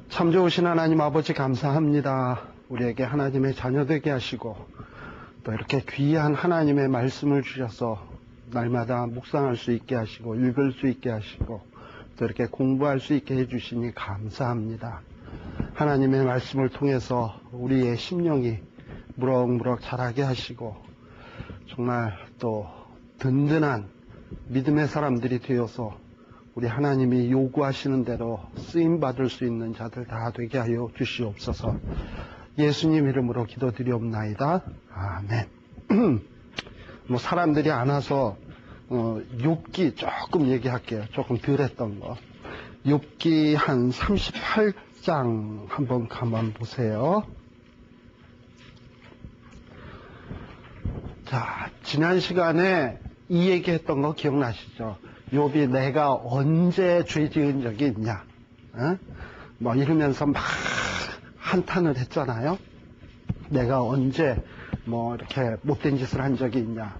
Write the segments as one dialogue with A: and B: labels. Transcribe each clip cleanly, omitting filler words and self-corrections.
A: 참 좋으신 하나님 아버지 감사합니다. 우리에게 하나님의 자녀 되게 하시고 또 이렇게 귀한 하나님의 말씀을 주셔서 날마다 묵상할 수 있게 하시고 읽을 수 있게 하시고 또 이렇게 공부할 수 있게 해주시니 감사합니다. 하나님의 말씀을 통해서 우리의 심령이 무럭무럭 자라게 하시고 정말 또 든든한 믿음의 사람들이 되어서 우리 하나님이 요구하시는 대로 쓰임받을 수 있는 자들 다 되게 하여 주시옵소서. 예수님 이름으로 기도드리옵나이다. 아멘. 사람들이 안 와서 욥기 조금 얘기할게요. 조금 덜 했던 거. 욥기 한 38장 한번 가만 보세요. 자, 지난 시간에 이 얘기했던 거 기억나시죠? 욥이 내가 언제 죄 지은 적이 있냐? 이러면서 막 한탄을 했잖아요. 내가 언제 이렇게 못된 짓을 한 적이 있냐?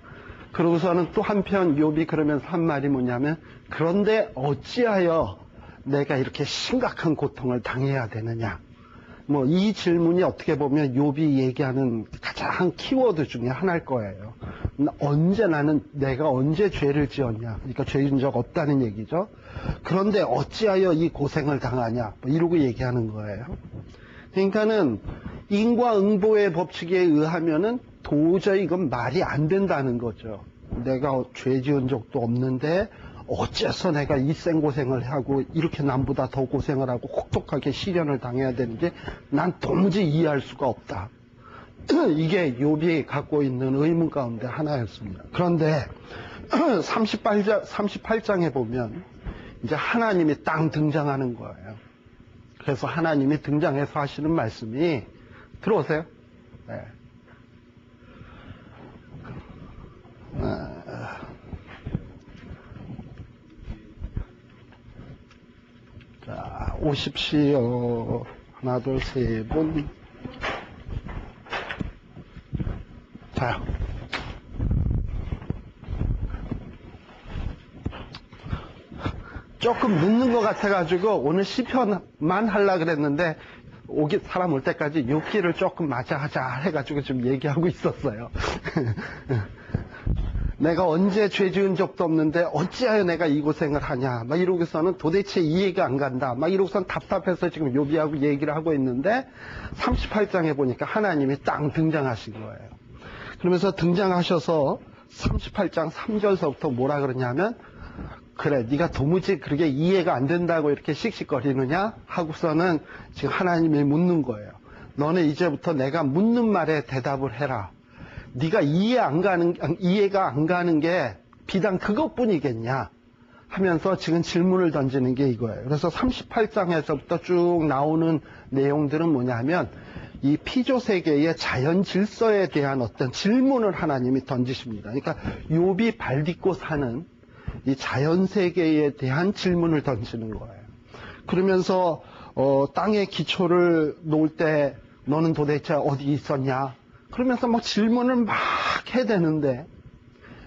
A: 그러고서는 또 한편 욥이 그러면서 한 말이 뭐냐면, 그런데 어찌하여 내가 이렇게 심각한 고통을 당해야 되느냐? 이 질문이 어떻게 보면 욥이 얘기하는 가장 키워드 중에 하나일 거예요. 내가 언제 죄를 지었냐? 그러니까 죄인 적 없다는 얘기죠. 그런데 어찌하여 이 고생을 당하냐? 이러고 얘기하는 거예요. 그러니까는 인과응보의 법칙에 의하면은 도저히 이건 말이 안 된다는 거죠. 내가 죄 지은 적도 없는데 어째서 내가 이 생고생을 하고 이렇게 남보다 더 고생을 하고 혹독하게 시련을 당해야 되는지 난 도무지 이해할 수가 없다. 이게 욥이 갖고 있는 의문 가운데 하나였습니다. 그런데 38장에 보면 이제 하나님이 딱 등장하는 거예요. 그래서 하나님이 등장해서 하시는 말씀이, 들어오세요. 네. 자, 오십시오. 하나, 둘, 세 분. 자요. 조금 늦는 것 같아가지고 오늘 시편만 하려고 그랬는데 사람 올 때까지 욥기를 조금 맞이하자 해가지고 지금 얘기하고 있었어요. 내가 언제 죄 지은 적도 없는데 어찌하여 내가 이 고생을 하냐 이러고서는 도대체 이해가 안 간다 이러고서는 답답해서 지금 욥이하고 얘기를 하고 있는데 38장에 보니까 하나님이 딱 등장하신 거예요. 그러면서 등장하셔서 38장 3절서부터 뭐라 그러냐면, 그래 네가 도무지 그렇게 이해가 안 된다고 이렇게 씩씩거리느냐 하고서는 지금 하나님이 묻는 거예요. 너는 이제부터 내가 묻는 말에 대답을 해라. 네가 이해가 안 가는 게 비단 그것뿐이겠냐 하면서 지금 질문을 던지는 게 이거예요. 그래서 38장에서부터 쭉 나오는 내용들은 뭐냐면, 이 피조 세계의 자연 질서에 대한 어떤 질문을 하나님이 던지십니다. 그러니까 욥이 발딛고 사는 이 자연 세계에 대한 질문을 던지는 거예요. 그러면서 땅의 기초를 놓을 때 너는 도대체 어디 있었냐? 그러면서 질문을 막 해야 되는데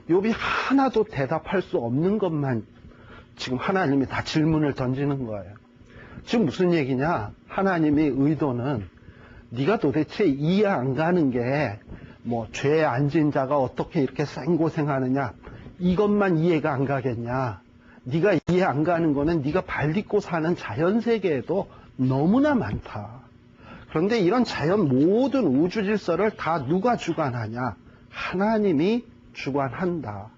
A: 욥이 하나도 대답할 수 없는 것만 지금 하나님이 다 질문을 던지는 거예요. 지금 무슨 얘기냐? 하나님의 의도는 네가 도대체 이해 안 가는 게 죄에 안 지은 자가 어떻게 이렇게 생고생하느냐 이것만 이해가 안 가겠냐. 네가 이해 안 가는 거는 네가 발딛고 사는 자연 세계에도 너무나 많다. 그런데 이런 자연 모든 우주 질서를 다 누가 주관하냐? 하나님이 주관한다.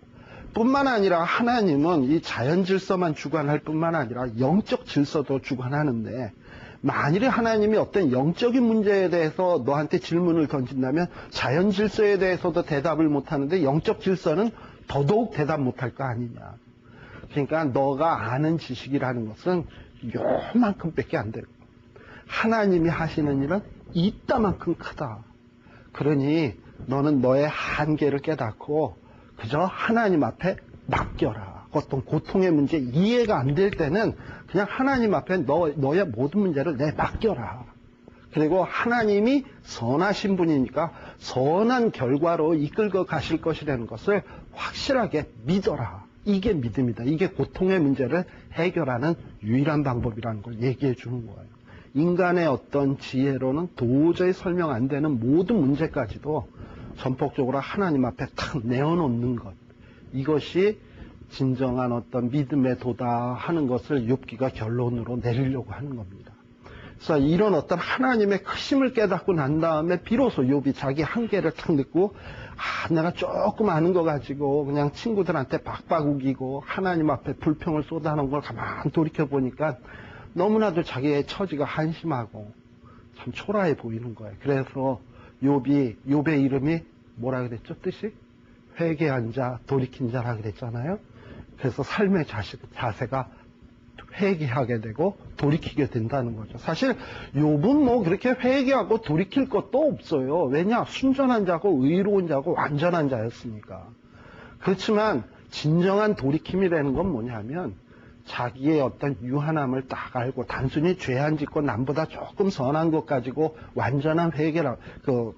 A: 뿐만 아니라 하나님은 이 자연 질서만 주관할 뿐만 아니라 영적 질서도 주관하는데, 만일에 하나님이 어떤 영적인 문제에 대해서 너한테 질문을 던진다면 자연 질서에 대해서도 대답을 못하는데 영적 질서는 더더욱 대답 못할 거 아니냐. 그러니까 너가 아는 지식이라는 것은 요만큼밖에 안 되고 하나님이 하시는 일은 이따만큼 크다. 그러니 너는 너의 한계를 깨닫고 그저 하나님 앞에 맡겨라. 어떤 고통의 문제 이해가 안 될 때는 그냥 하나님 앞에 너의 모든 문제를 맡겨라. 그리고 하나님이 선하신 분이니까 선한 결과로 이끌고 가실 것이라는 것을 확실하게 믿어라. 이게 믿음이다. 이게 고통의 문제를 해결하는 유일한 방법이라는 걸 얘기해 주는 거예요. 인간의 어떤 지혜로는 도저히 설명 안 되는 모든 문제까지도 전폭적으로 하나님 앞에 탁 내어놓는 것. 이것이 진정한 어떤 믿음의 도다 하는 것을 욥기가 결론으로 내리려고 하는 겁니다. 그래서 이런 어떤 하나님의 크심을 깨닫고 난 다음에 비로소 욥이 자기 한계를 탁 느끼고 내가 조금 아는 거 가지고 그냥 친구들한테 박박 우기고 하나님 앞에 불평을 쏟아놓은 걸 가만 돌이켜보니까 너무나도 자기의 처지가 한심하고 참 초라해 보이는 거예요. 그래서 욥의 이름이 뭐라 그랬죠? 뜻이? 회개한 자, 돌이킨 자라 그랬잖아요. 그래서 삶의 자세가 회개하게 되고 돌이키게 된다는 거죠. 사실 욥은 뭐 그렇게 회개하고 돌이킬 것도 없어요. 왜냐? 순전한 자고 의로운 자고 완전한 자였으니까. 그렇지만 진정한 돌이킴이라는 건 뭐냐면 자기의 어떤 유한함을 딱 알고 단순히 죄 안 짓고 남보다 조금 선한 것 가지고 완전한 회개라,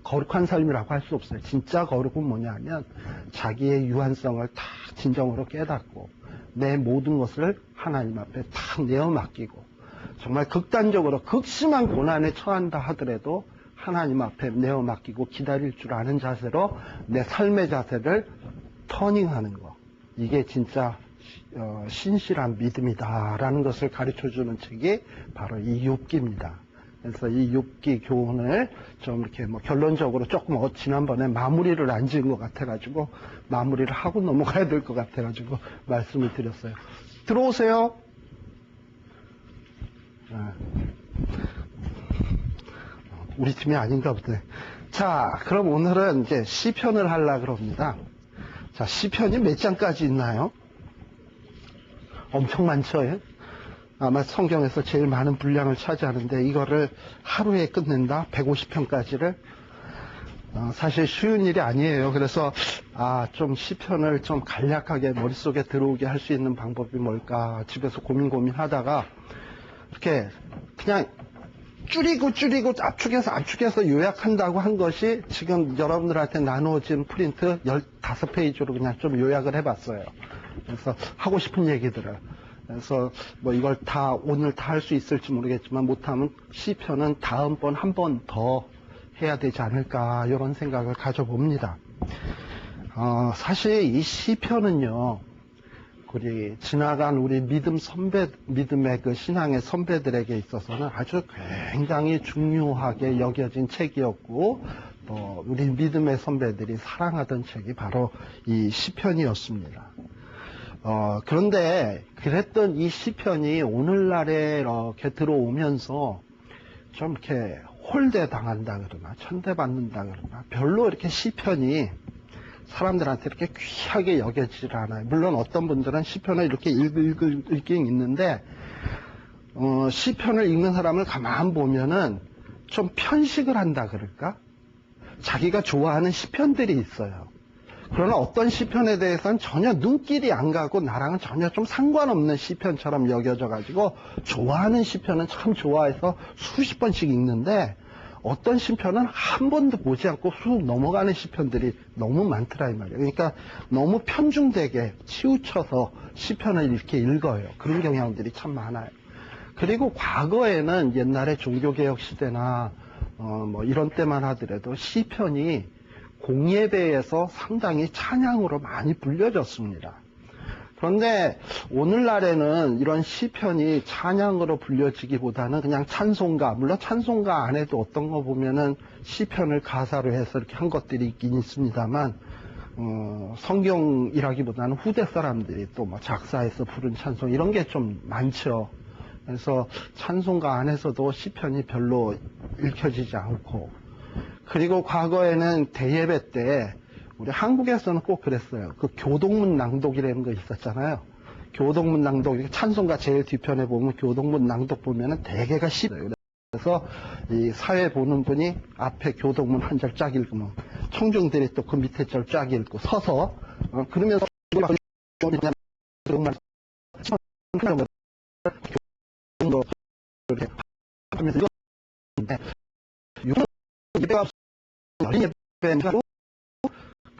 A: 거룩한 삶이라고 할 수 없어요. 진짜 거룩은 뭐냐면 자기의 유한성을 딱 진정으로 깨닫고 내 모든 것을 하나님 앞에 딱 내어 맡기고 정말 극단적으로 극심한 고난에 처한다 하더라도 하나님 앞에 내어 맡기고 기다릴 줄 아는 자세로 내 삶의 자세를 터닝하는 것. 이게 진짜 신실한 믿음이다라는 것을 가르쳐주는 책이 바로 이 욥기입니다. 그래서 이 욥기 교훈을 좀 이렇게 뭐 결론적으로 조금 지난번에 마무리를 안 지은 것 같아가지고 마무리를 하고 넘어가야 될 것 같아가지고 말씀을 드렸어요. 들어오세요. 우리 팀이 아닌가 보네. 자, 그럼 오늘은 이제 시편을 하려고 합니다. 자, 시편이 몇 장까지 있나요? 엄청 많죠. 예? 아마 성경에서 제일 많은 분량을 차지하는데 이거를 하루에 끝낸다? 150편까지를? 사실 쉬운 일이 아니에요. 그래서 좀 시편을 좀 간략하게 머릿속에 들어오게 할 수 있는 방법이 뭘까 집에서 고민하다가 이렇게 그냥 줄이고 압축해서 요약한다고 한 것이 지금 여러분들한테 나누어진 프린트 15페이지로 그냥 좀 요약을 해봤어요. 그래서 하고 싶은 얘기들을. 그래서 뭐 이걸 오늘 다 할 수 있을지 모르겠지만 못하면 시편은 다음번 한 번 더 해야 되지 않을까 이런 생각을 가져봅니다. 사실 이 시편은요, 우리 지나간 우리 믿음의 그 신앙의 선배들에게 있어서는 아주 굉장히 중요하게 여겨진 책이었고, 또 우리 믿음의 선배들이 사랑하던 책이 바로 이 시편이었습니다. 그런데 그랬던 이 시편이 오늘날에 이렇게 들어오면서 좀 이렇게 홀대 당한다 그러나 천대받는다 그러나 별로 이렇게 시편이 사람들한테 이렇게 귀하게 여겨지질 않아요. 물론 어떤 분들은 시편을 이렇게 읽긴 있는데 시편을 읽는 사람을 가만 보면은 좀 편식을 한다 그럴까? 자기가 좋아하는 시편들이 있어요. 그러나 어떤 시편에 대해서는 전혀 눈길이 안 가고 나랑은 전혀 좀 상관없는 시편처럼 여겨져 가지고 좋아하는 시편은 참 좋아해서 수십 번씩 읽는데 어떤 시편은 한 번도 보지 않고 쑥 넘어가는 시편들이 너무 많더라 이 말이에요. 그러니까 너무 편중되게 치우쳐서 시편을 이렇게 읽어요. 그런 경향들이 참 많아요. 그리고 과거에는 옛날에 종교개혁 시대나 뭐 이런 때만 하더라도 시편이 공예배에서 상당히 찬양으로 많이 불려졌습니다. 그런데 오늘날에는 이런 시편이 찬양으로 불려지기보다는 그냥 찬송가, 물론 찬송가 안에도 어떤 거 보면은 시편을 가사로 해서 이렇게 한 것들이 있긴 있습니다만 성경이라기보다는 후대 사람들이 또 뭐 작사해서 부른 찬송 이런 게 좀 많죠. 그래서 찬송가 안에서도 시편이 별로 읽혀지지 않고, 그리고 과거에는 대예배 때 우리 한국에서는 꼭 그랬어요. 그 교동문 낭독이라는 거 있었잖아요. 교동문 낭독, 찬송가 제일 뒤편에 보면 교동문 낭독 보면은 대개가 시예요. 그래서 이 사회 보는 분이 앞에 교동문 한 절 쫙 읽으면 청중들이 또 그 밑에 절 쫙 읽고 서서 그러면서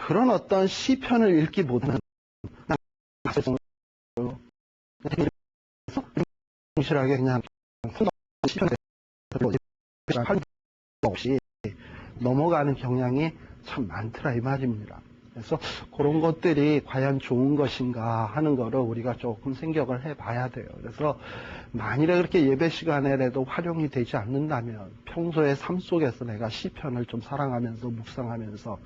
A: 그런 어떤 시편을 읽기보다는 성실하게 그냥 할 없이 넘어가는 경향이 참 많더라 이 말입니다. 그래서 그런 것들이 과연 좋은 것인가 하는 거를 우리가 조금 생각을 해봐야 돼요. 그래서 만일에 그렇게 예배 시간에라도 활용이 되지 않는다면 평소의 삶 속에서 내가 시편을 좀 사랑하면서 묵상하면서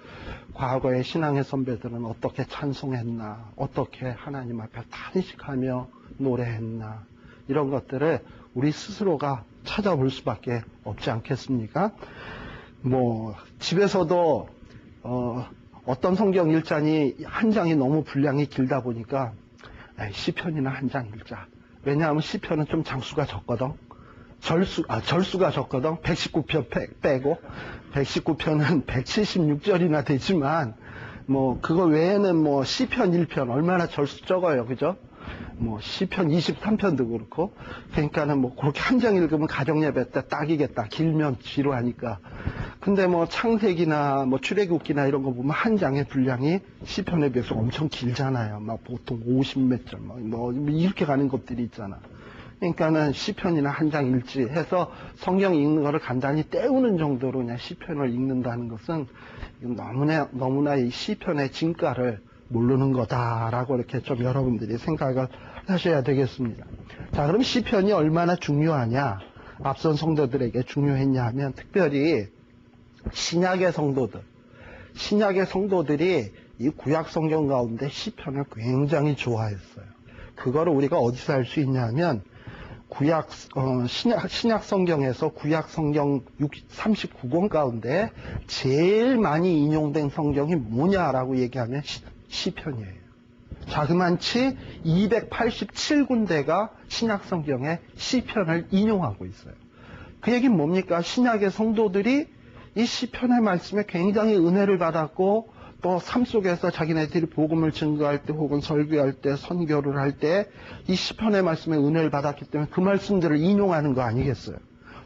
A: 과거의 신앙의 선배들은 어떻게 찬송했나, 어떻게 하나님 앞에 탄식하며 노래했나, 이런 것들을 우리 스스로가 찾아볼 수밖에 없지 않겠습니까? 뭐 집에서도 어떤 성경 읽자니 한 장이 너무 분량이 길다 보니까 시편이나 한 장 읽자. 왜냐하면 시편은 좀 장수가 적거든. 절수가 적거든. 119편 빼고 119편은 176절이나 되지만 뭐 그거 외에는 뭐 시편 1편 얼마나 절수 적어요, 그죠? 뭐 시편 23편도 그렇고, 그러니까는 뭐 그렇게 한 장 읽으면 가정예배 때 딱이겠다. 길면 지루하니까. 근데 뭐 창세기나 뭐 출애굽기나 이런 거 보면 한 장의 분량이 시편에 비해서 엄청 길잖아요. 막 보통 50몇 절 뭐 이렇게 가는 것들이 있잖아. 그러니까는 시편이나 한 장 읽지 해서 성경 읽는 거를 간단히 때우는 정도로 그냥 시편을 읽는다는 것은 너무나 이 시편의 진가를 모르는 거다라고 이렇게 좀 여러분들이 생각을 하셔야 되겠습니다. 자, 그럼 시편이 얼마나 중요하냐? 앞선 성도들에게 중요했냐 하면 특별히 신약의 성도들이 이 구약 성경 가운데 시편을 굉장히 좋아했어요. 그거를 우리가 어디서 알 수 있냐 하면 신약 성경에서 구약 성경 39권 가운데 제일 많이 인용된 성경이 뭐냐라고 얘기하면 시편이에요. 자그만치 287군데가 신약 성경에 시편을 인용하고 있어요. 그 얘기는 뭡니까? 신약의 성도들이 이 시편의 말씀에 굉장히 은혜를 받았고 또 삶 속에서 자기네들이 복음을 증거할 때 혹은 설교할 때 선교를 할 때 이 시편의 말씀에 은혜를 받았기 때문에 그 말씀들을 인용하는 거 아니겠어요?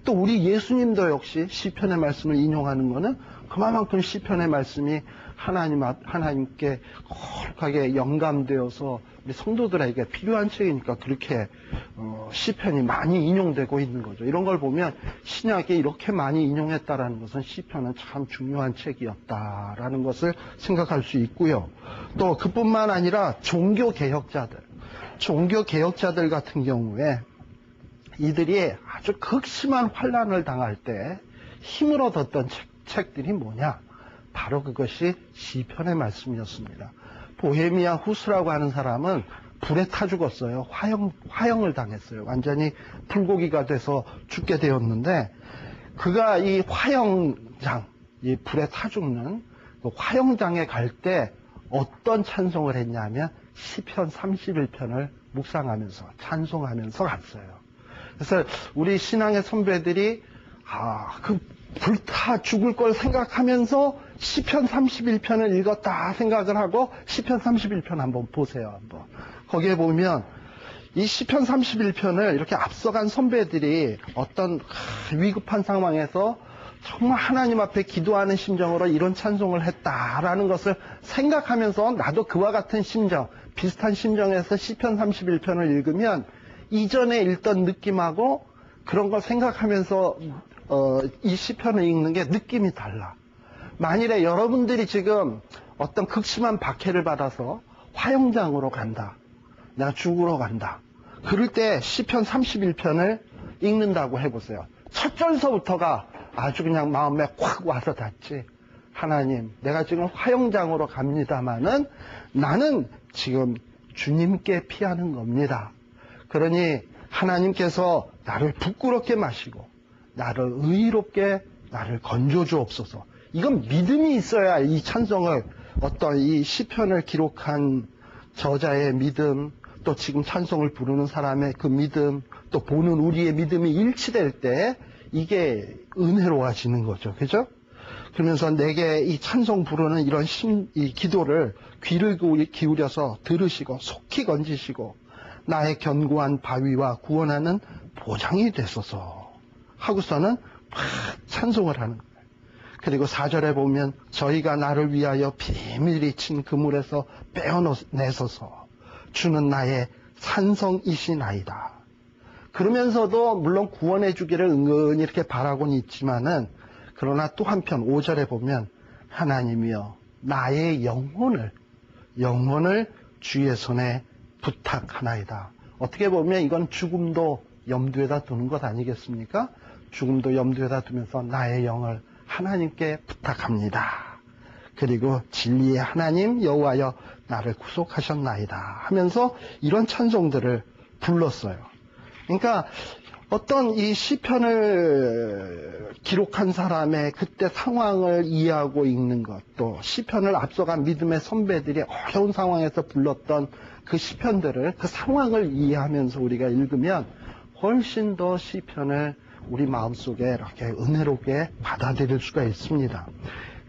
A: 또 우리 예수님도 역시 시편의 말씀을 인용하는 거는 그만큼 시편의 말씀이 하나님께 거룩하게 영감되어서 우리 성도들에게 필요한 책이니까 그렇게 시편이 많이 인용되고 있는 거죠. 이런 걸 보면 신약에 이렇게 많이 인용했다라는 것은 시편은 참 중요한 책이었다라는 것을 생각할 수 있고요. 또 그뿐만 아니라 종교개혁자들 같은 경우에 이들이 아주 극심한 환난을 당할 때 힘을 얻었던 책들이 뭐냐? 바로 그것이 시편의 말씀이었습니다. 보헤미아 후스라고 하는 사람은 불에 타 죽었어요. 화형을 당했어요. 완전히 불고기가 돼서 죽게 되었는데 그가 이 화형장, 이 불에 타 죽는 그 화형장에 갈 때 어떤 찬송을 했냐면 시편 31편을 묵상하면서 찬송하면서 갔어요. 그래서 우리 신앙의 선배들이 그 불타 죽을 걸 생각하면서 시편 31편을 읽었다 생각을 하고 시편 31편 한번 보세요. 한번. 거기에 보면 이 시편 31편을 이렇게 앞서간 선배들이 어떤 위급한 상황에서 정말 하나님 앞에 기도하는 심정으로 이런 찬송을 했다라는 것을 생각하면서 나도 그와 같은 심정, 비슷한 심정에서 시편 31편을 읽으면 이전에 읽던 느낌하고 그런 걸 생각하면서 이 시편을 읽는 게 느낌이 달라. 만일에 여러분들이 지금 어떤 극심한 박해를 받아서 화형장으로 간다. 내가 죽으러 간다. 그럴 때 시편 31편을 읽는다고 해보세요. 첫 절서부터가 아주 그냥 마음에 확 와서 닿지. 하나님, 내가 지금 화형장으로 갑니다마는 나는 지금 주님께 피하는 겁니다. 그러니 하나님께서 나를 부끄럽게 마시고 나를 의롭게 나를 건져 주옵소서. 이건 믿음이 있어야 이 찬송을 어떤 이 시편을 기록한 저자의 믿음, 또 지금 찬송을 부르는 사람의 그 믿음, 또 보는 우리의 믿음이 일치될 때 이게 은혜로워지는 거죠. 그죠? 그러면서 내게 이 찬송 부르는 이런 이 기도를 귀를 기울여서 들으시고 속히 건지시고 나의 견고한 바위와 구원하는 보장이 되소서 하고서는 찬송을 하는 거예요. 그리고 4절에 보면 저희가 나를 위하여 비밀히 친 그물에서 빼어내소서 주는 나의 산성이시나이다. 그러면서도 물론 구원해 주기를 은근히 이렇게 바라고는 있지만은, 그러나 또 한편 5절에 보면 하나님이여 나의 영혼을 주의 손에 부탁하나이다. 어떻게 보면 이건 죽음도 염두에다 두는 것 아니겠습니까? 죽음도 염두에다 두면서 나의 영을 하나님께 부탁합니다. 그리고 진리의 하나님 여호와여 나를 구속하셨나이다 하면서 이런 찬송들을 불렀어요. 그러니까 어떤 이 시편을 기록한 사람의 그때 상황을 이해하고 읽는 것, 또 시편을 앞서간 믿음의 선배들이 어려운 상황에서 불렀던 그 시편들을, 그 상황을 이해하면서 우리가 읽으면 훨씬 더 시편을 우리 마음속에 이렇게 은혜롭게 받아들일 수가 있습니다.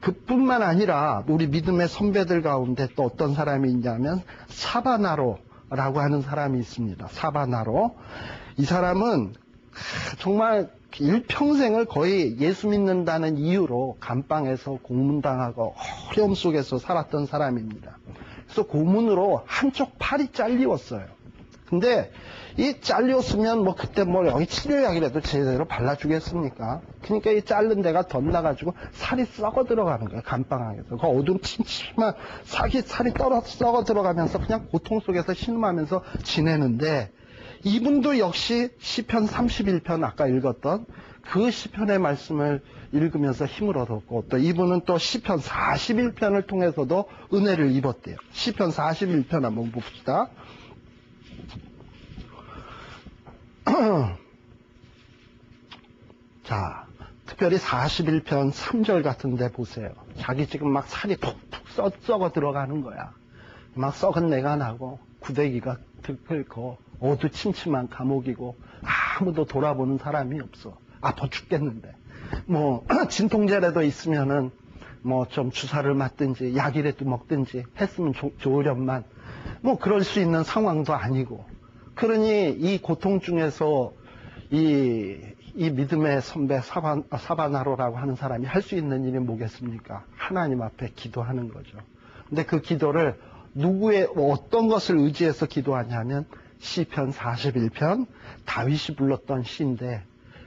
A: 그뿐만 아니라 우리 믿음의 선배들 가운데 또 어떤 사람이 있냐면 사바나로라고 하는 사람이 있습니다. 사바나로. 이 사람은 정말 일평생을 거의 예수 믿는다는 이유로 감방에서 고문당하고 어려움 속에서 살았던 사람입니다. 그래서 고문으로 한쪽 팔이 잘리웠어요. 근데 이 잘렸으면 뭐 그때 뭐 여기 치료약이라도 제대로 발라주겠습니까? 그러니까 이 자른 데가 덧나가지고 살이 썩어 들어가는 거예요. 감방항에서. 그 어두운 침침한 살이 썩어 들어가면서 그냥 고통 속에서 신음하면서 지내는데, 이분도 역시 시편 31편 아까 읽었던 그 시편의 말씀을 읽으면서 힘을 얻었고, 또 이분은 또 시편 41편을 통해서도 은혜를 입었대요. 시편 41편 한번 봅시다. 자, 특별히 41편 3절 같은 데 보세요. 자기 지금 막 살이 푹푹 썩어 들어가는 거야. 막 썩은 내가 나고 구데기가 들끓고 어두침침한 감옥이고 아무도 돌아보는 사람이 없어. 아파 죽겠는데. 뭐 진통제라도 있으면은 뭐 좀 주사를 맞든지 약이라도 먹든지 했으면 좋으련만 뭐 그럴 수 있는 상황도 아니고. 그러니 이 고통 중에서 이 믿음의 선배 사바나로라고 하는 사람이 할 수 있는 일이 뭐겠습니까? 하나님 앞에 기도하는 거죠. 근데 그 기도를 어떤 것을 의지해서 기도하냐면 시편 41편 다윗이 불렀던 시인데,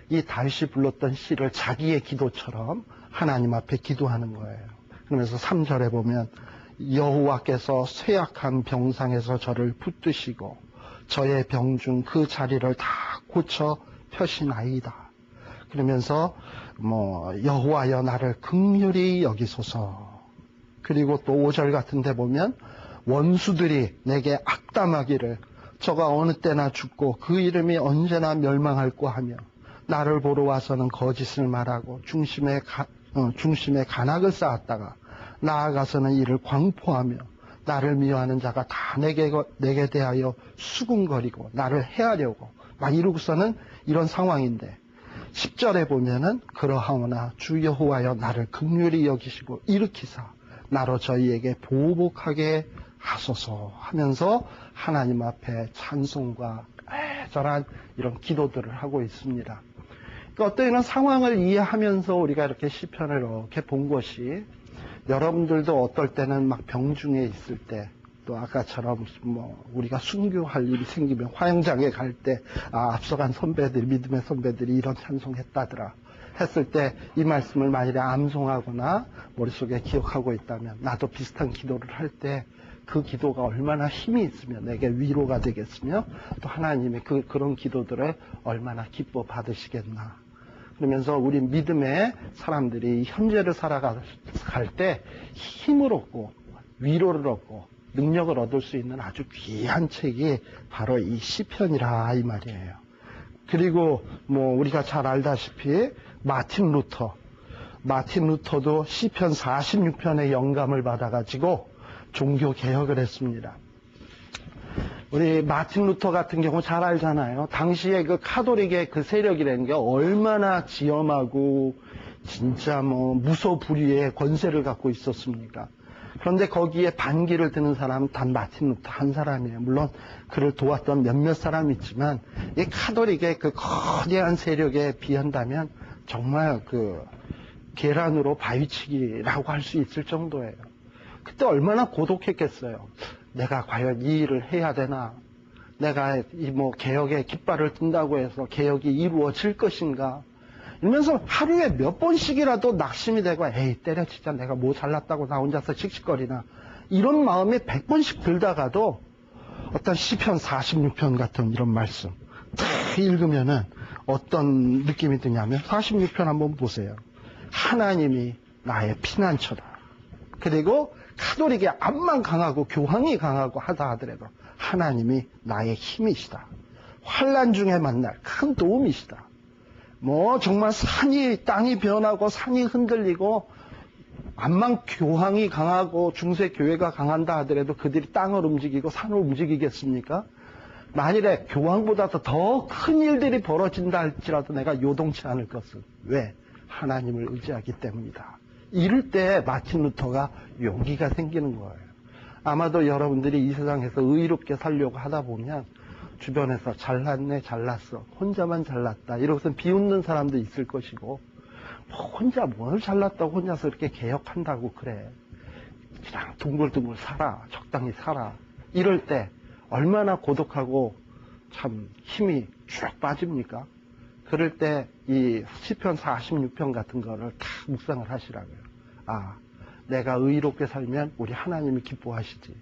A: 이 다윗이 불렀던 시를 자기의 기도처럼 하나님 앞에 기도하는 거예요. 그러면서 3절에 보면 여호와께서 쇠약한 병상에서 저를 붙드시고 저의 병중 그 자리를 다 고쳐 펴시나이다. 그러면서 여호와여 나를 긍휼히 여기소서. 그리고 또 5절 같은 데 보면 원수들이 내게 악담하기를 저가 어느 때나 죽고 그 이름이 언제나 멸망할꼬 하며 나를 보러 와서는 거짓을 말하고 중심에 간악을 쌓았다가 나아가서는 이를 광포하며 나를 미워하는 자가 다 내게 대하여 수군거리고 나를 해하려고 막 이러고서는 이런 상황인데, 10절에 보면은 그러하오나 주 여호와여 나를 긍휼히 여기시고 일으키사 나로 저희에게 보복하게 하소서 하면서 하나님 앞에 찬송과 애절한 이런 기도들을 하고 있습니다. 그러니까 어떤 이런 상황을 이해하면서 우리가 이렇게 시편을 이렇게 본 것이, 여러분들도 어떨 때는 막 병중에 있을 때, 또 아까처럼 우리가 순교할 일이 생기면 화영장에 갈 때 앞서간 믿음의 선배들이 이런 찬송했다더라 했을 때 이 말씀을 만일에 암송하거나 머릿속에 기억하고 있다면, 나도 비슷한 기도를 할 때 그 기도가 얼마나 힘이 있으면 내게 위로가 되겠으며, 또 하나님이 그런 기도들을 얼마나 기뻐 받으시겠나. 그러면서 우리 믿음의 사람들이 현재를 살아갈 때 힘을 얻고 위로를 얻고 능력을 얻을 수 있는 아주 귀한 책이 바로 이 시편이라 이 말이에요. 그리고 우리가 잘 알다시피 마틴 루터도 시편 46편의 영감을 받아가지고 종교 개혁을 했습니다. 우리 마틴 루터 같은 경우 잘 알잖아요. 당시에 그 카톨릭의 그 세력이라는 게 얼마나 지엄하고 진짜 무소불위의 권세를 갖고 있었습니까? 그런데 거기에 반기를 드는 사람은 단 마틴 루터 한 사람이에요. 물론 그를 도왔던 몇몇 사람이 있지만 이 카톨릭의 그 거대한 세력에 비한다면 정말 그 계란으로 바위치기라고 할 수 있을 정도예요. 그때 얼마나 고독했겠어요. 내가 과연 이 일을 해야 되나? 내가 이 뭐 개혁의 깃발을 든다고 해서 개혁이 이루어질 것인가? 이러면서 하루에 몇 번씩이라도 낙심이 되고, 에이, 때려치자. 내가 뭐 잘났다고 나 혼자서 씩씩거리나. 이런 마음이 100번씩 들다가도 어떤 시편 46편 같은 이런 말씀 딱 읽으면은 어떤 느낌이 드냐면 46편 한번 보세요. 하나님이 나의 피난처다. 그리고 카톨릭이 암만 강하고 교황이 강하고 하다 하더라도 하나님이 나의 힘이시다. 환난 중에 만날 큰 도움이시다. 뭐 정말 땅이 변하고 산이 흔들리고 암만 교황이 강하고 중세교회가 강한다 하더라도 그들이 땅을 움직이고 산을 움직이겠습니까? 만일에 교황보다도 더 큰 일들이 벌어진다 할지라도 내가 요동치 않을 것은 왜? 하나님을 의지하기 때문이다. 이럴 때 마틴 루터가 용기가 생기는 거예요. 아마도 여러분들이 이 세상에서 의롭게 살려고 하다 보면 주변에서 잘났네, 잘났어, 혼자만 잘났다 이러고선 비웃는 사람도 있을 것이고, 혼자 뭘 잘났다고 혼자서 이렇게 개혁한다고 그래. 그냥 둥글둥글 살아, 적당히 살아. 이럴 때 얼마나 고독하고 참 힘이 쭉 빠집니까? 그럴 때 이 시편 46편 같은 거를 다 묵상을 하시라고요. 아, 내가 의롭게 살면 우리 하나님이 기뻐하시지.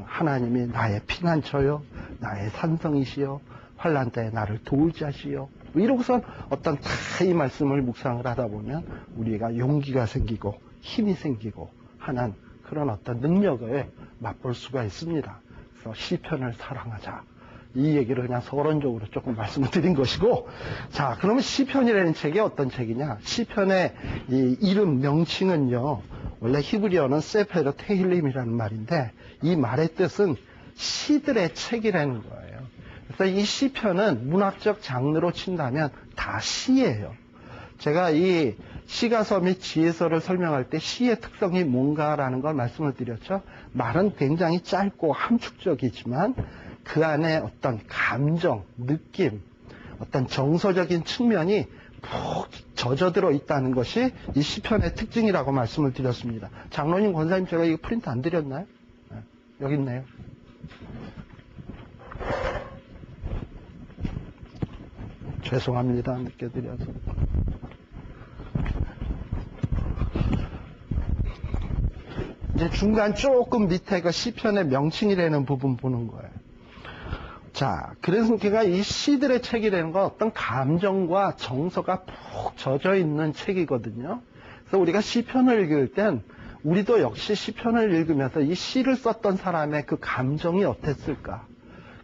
A: 하나님이 나의 피난처요, 나의 산성이시요, 환난 때에 나를 도울 자시요. 이러고선 어떤 다 이 말씀을 묵상을 하다 보면 우리가 용기가 생기고 힘이 생기고 하는 그런 어떤 능력을 맛볼 수가 있습니다. 그래서 시편을 사랑하자. 이 얘기를 그냥 서론적으로 조금 말씀을 드린 것이고, 자, 그러면 시편이라는 책이 어떤 책이냐? 시편의 이 이름 명칭은요, 원래 히브리어는 세페르 테힐림이라는 말인데, 이 말의 뜻은 시들의 책이라는 거예요. 그래서 이 시편은 문학적 장르로 친다면 다 시예요. 제가 이 시가서 및 지혜서를 설명할 때 시의 특성이 뭔가라는 걸 말씀을 드렸죠. 말은 굉장히 짧고 함축적이지만 그 안에 어떤 감정, 느낌, 어떤 정서적인 측면이 푹 젖어들어 있다는 것이 이 시편의 특징이라고 말씀을 드렸습니다. 장로님, 권사님, 제가 이거 프린트 안 드렸나요? 네, 여기 있네요. 죄송합니다. 늦게 드려서. 이제 중간 조금 밑에 그 시편의 명칭이라는 부분 보는 거예요. 자, 그래서 제가 이 시들의 책이라는 건 어떤 감정과 정서가 푹 젖어 있는 책이거든요. 그래서 우리가 시편을 읽을 땐 우리도 역시 시편을 읽으면서 이 시를 썼던 사람의 그 감정이 어땠을까?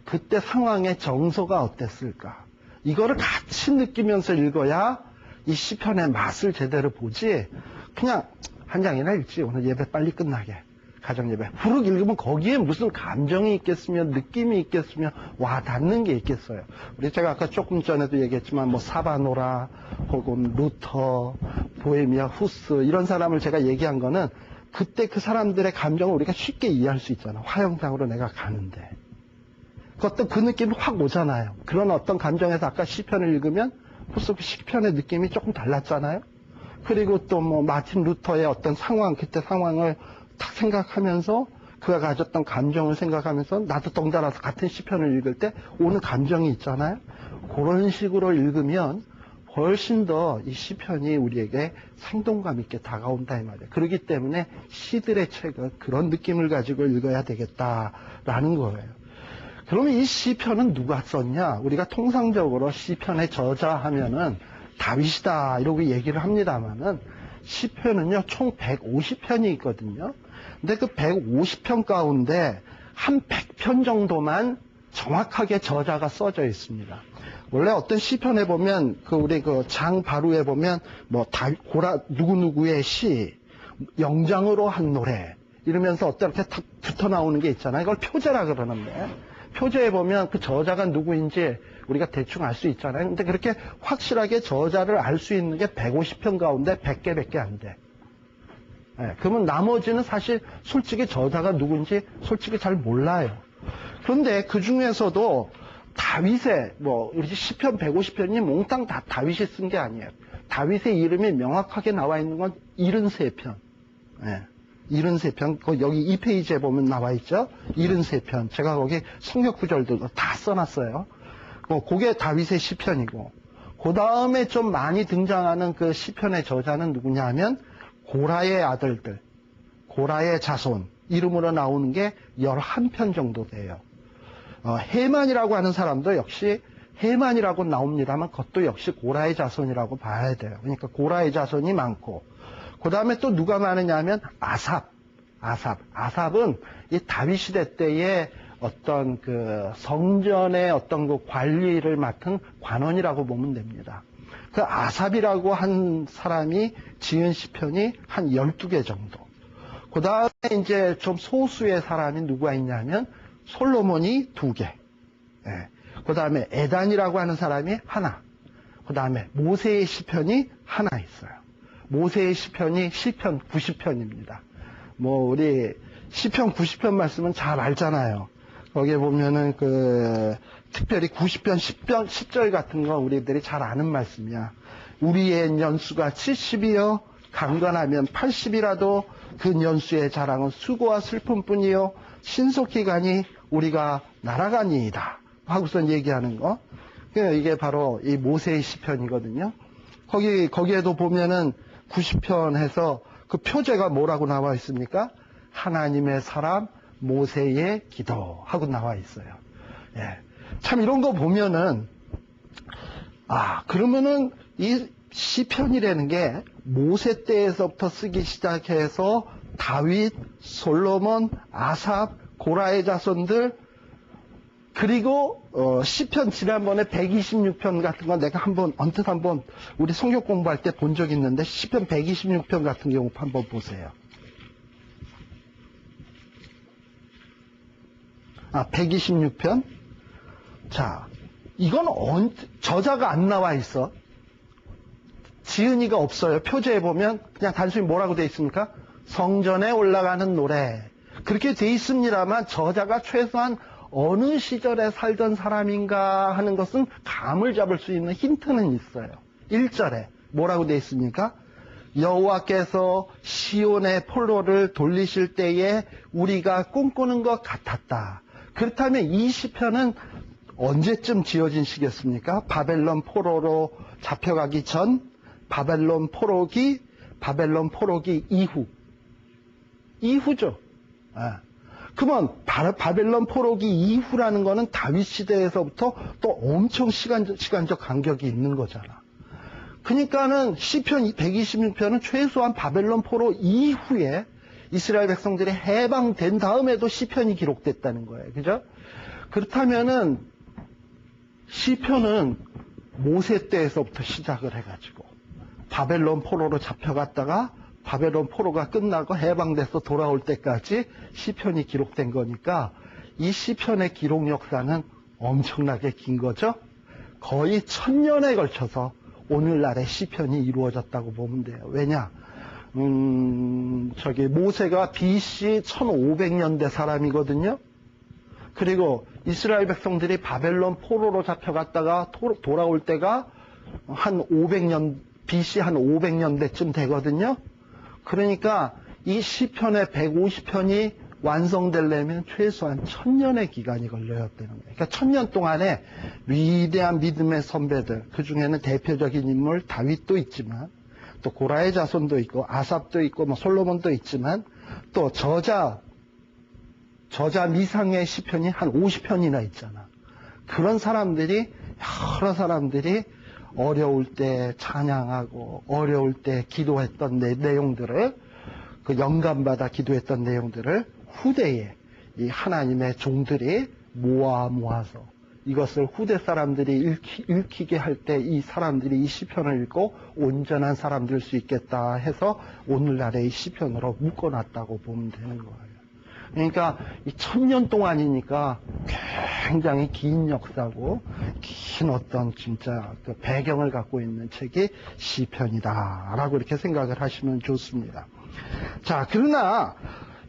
A: 그때 상황의 정서가 어땠을까? 이거를 같이 느끼면서 읽어야 이 시편의 맛을 제대로 보지, 그냥 한 장이나 읽지, 오늘 예배 빨리 끝나게. 가정예배. 후룩 읽으면 거기에 무슨 감정이 있겠으며, 느낌이 있겠으며, 와 닿는 게 있겠어요. 우리 제가 아까 조금 전에도 얘기했지만, 뭐, 사바노라, 혹은 루터, 보헤미아, 후스, 이런 사람을 제가 얘기한 거는, 그때 그 사람들의 감정을 우리가 쉽게 이해할 수 있잖아. 화형장으로 내가 가는데. 그것도 그 느낌이 확 오잖아요. 그런 어떤 감정에서 아까 시편을 읽으면, 벌써 그 시편의 느낌이 조금 달랐잖아요. 그리고 또 뭐, 마틴 루터의 어떤 상황, 그때 상황을 딱 생각하면서 그가 가졌던 감정을 생각하면서 나도 덩달아서 같은 시편을 읽을 때 오는 감정이 있잖아요. 그런 식으로 읽으면 훨씬 더 이 시편이 우리에게 생동감 있게 다가온다 이 말이에요. 그렇기 때문에 시들의 책은 그런 느낌을 가지고 읽어야 되겠다라는 거예요. 그러면 이 시편은 누가 썼냐? 우리가 통상적으로 시편의 저자 하면은 다윗이다 이러고 얘기를 합니다만은 시편은요 총 150편이 있거든요. 근데 그 150편 가운데 한 100편 정도만 정확하게 저자가 써져 있습니다. 원래 어떤 시편에 보면 우리 장바루에 보면 뭐 누구누구의 시, 영장으로 한 노래 이러면서 어떻게 탁 붙어 나오는 게 있잖아요. 이걸 표제라 그러는데 표제에 보면 그 저자가 누구인지 우리가 대충 알 수 있잖아요. 근데 그렇게 확실하게 저자를 알 수 있는 게 150편 가운데 100개밖에 안 돼. 네, 그러면 나머지는 사실 솔직히 저자가 누군지 솔직히 잘 몰라요. 그런데 그 중에서도 다윗의 우리 시편 150편이 몽땅 다 다윗이 쓴 게 아니에요. 다윗의 이름이 명확하게 나와 있는 건 73편. 네. 73편, 여기 2페이지에 보면 나와 있죠? 73편. 제가 거기 성역 구절들도 다 써놨어요. 그게 다윗의 시편이고, 그 다음에 좀 많이 등장하는 그 시편의 저자는 누구냐 하면, 고라의 아들들, 고라의 자손, 이름으로 나오는 게 11편 정도 돼요. 헤만이라고 하는 사람도 역시 헤만이라고 나옵니다만 그것도 역시 고라의 자손이라고 봐야 돼요. 그러니까 고라의 자손이 많고, 그 다음에 또 누가 많으냐 하면 아삽은 이 다윗 시대 때의 어떤 그 성전의 어떤 그 관리를 맡은 관원이라고 보면 됩니다. 그 아삽이라고 한 사람이 지은 시편이 한 12개 정도. 그 다음에 이제 좀 소수의 사람이 누가 있냐면 솔로몬이 2개. 예. 그 다음에 에단이라고 하는 사람이 하나. 그 다음에 모세의 시편이 하나 있어요. 모세의 시편이 시편 90편입니다. 우리 시편 90편 말씀은 잘 알잖아요. 거기에 보면은 특별히 90편 10절 같은 거 우리들이 잘 아는 말씀이야. 우리의 연수가 70이요. 강건하면 80이라도 그 연수의 자랑은 수고와 슬픔뿐이요. 신속히 가니 우리가 날아가니이다. 하고선 얘기하는 거. 이게 바로 이 모세의 시편이거든요. 거기에도 보면은 90편에서 그 표제가 뭐라고 나와 있습니까? 하나님의 사람 모세의 기도 하고 나와 있어요. 예. 참 이런 거 보면은 그러면은 이 시편이라는 게 모세 때에서부터 쓰기 시작해서 다윗, 솔로몬, 아삽, 고라의 자손들, 그리고 시편 지난번에 126편 같은 거 내가 언뜻 한번 우리 성경 공부할 때 본 적 있는데 시편 126편 같은 경우 한번 보세요. 126편. 자, 이건 저자가 안 나와 있어. 지은이가 없어요. 표제에 보면 그냥 단순히 뭐라고 돼 있습니까? 성전에 올라가는 노래. 그렇게 돼 있습니다만 저자가 최소한 어느 시절에 살던 사람인가 하는 것은 감을 잡을 수 있는 힌트는 있어요. 1절에 뭐라고 돼 있습니까? 여호와께서 시온의 포로를 돌리실 때에 우리가 꿈꾸는 것 같았다. 그렇다면 이 시편은 언제쯤 지어진 시겠습니까? 바벨론 포로로 잡혀가기 전, 바벨론 포로기 이후죠. 그러면 바벨론 포로기 이후라는 거는 다윗 시대에서부터 또 엄청 시간적 간격이 있는 거잖아. 그러니까는 시편 126편은 최소한 바벨론 포로 이후에 이스라엘 백성들이 해방된 다음에도 시편이 기록됐다는 거예요. 그죠? 그렇다면은 시편은 모세 때에서부터 시작을 해가지고 바벨론 포로로 잡혀갔다가 바벨론 포로가 끝나고 해방돼서 돌아올 때까지 시편이 기록된 거니까 이 시편의 기록 역사는 엄청나게 긴 거죠. 거의 1000년에 걸쳐서 오늘날의 시편이 이루어졌다고 보면 돼요. 왜냐? 모세가 BC 1500년대 사람이거든요. 그리고 이스라엘 백성들이 바벨론 포로로 잡혀갔다가 돌아올 때가 한 500년, BC 한 500년대쯤 되거든요. 그러니까 이 시편의 150편이 완성되려면 최소한 1000년의 기간이 걸려야 되는 거예요. 그러니까 1000년 동안에 위대한 믿음의 선배들, 그 중에는 대표적인 인물 다윗도 있지만 또 고라의 자손도 있고 아삽도 있고 솔로몬도 있지만 또 저자 미상의 시편이 한 50편이나 있잖아. 그런 사람들이 여러 사람들이 어려울 때 찬양하고 어려울 때 기도했던 내용들을 그 영감받아 기도했던 내용들을 후대에 이 하나님의 종들이 모아서 이것을 후대 사람들이 읽히게 할 때 이 사람들이 이 시편을 읽고 온전한 사람 될 수 있겠다 해서 오늘날의 이 시편으로 묶어놨다고 보면 되는 거예요. 그러니까 이 1000년 동안이니까 굉장히 긴 역사고 긴 어떤 진짜 그 배경을 갖고 있는 책이 시편이다라고 이렇게 생각을 하시면 좋습니다. 자, 그러나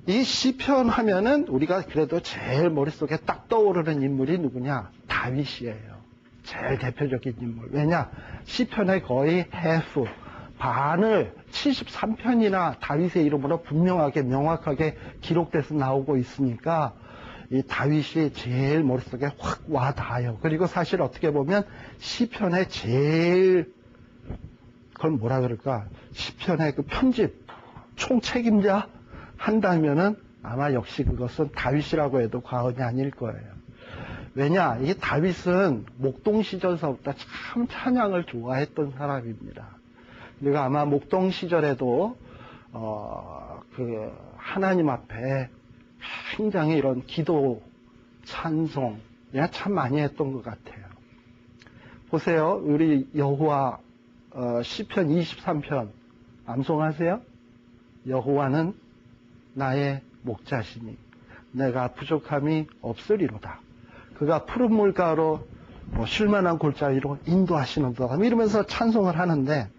A: 이 시편 하면은 우리가 그래도 제일 머릿속에 딱 떠오르는 인물이 누구냐? 다윗이에요. 제일 대표적인 인물. 왜냐? 시편의 거의 반을 73편이나 다윗의 이름으로 분명하게 명확하게 기록돼서 나오고 있으니까 이 다윗이 제일 머릿속에 확 와닿아요. 그리고 사실 어떻게 보면 시편의 제일 그걸 뭐라 그럴까? 시편의 그 편집 총책임자 한다면은 아마 역시 그것은 다윗이라고 해도 과언이 아닐 거예요. 왜냐? 이게 다윗은 목동 시절서부터 참 찬양을 좋아했던 사람입니다. 그리고 아마 목동 시절에도 그 하나님 앞에 굉장히 이런 기도, 찬송 참 많이 했던 것 같아요. 보세요. 우리 여호와 시편 23편 암송하세요. 여호와는 나의 목자시니 내가 부족함이 없으리로다. 그가 푸른 물가로 쉴만한 골짜기로 인도하시는도다. 이러면서 찬송을 하는데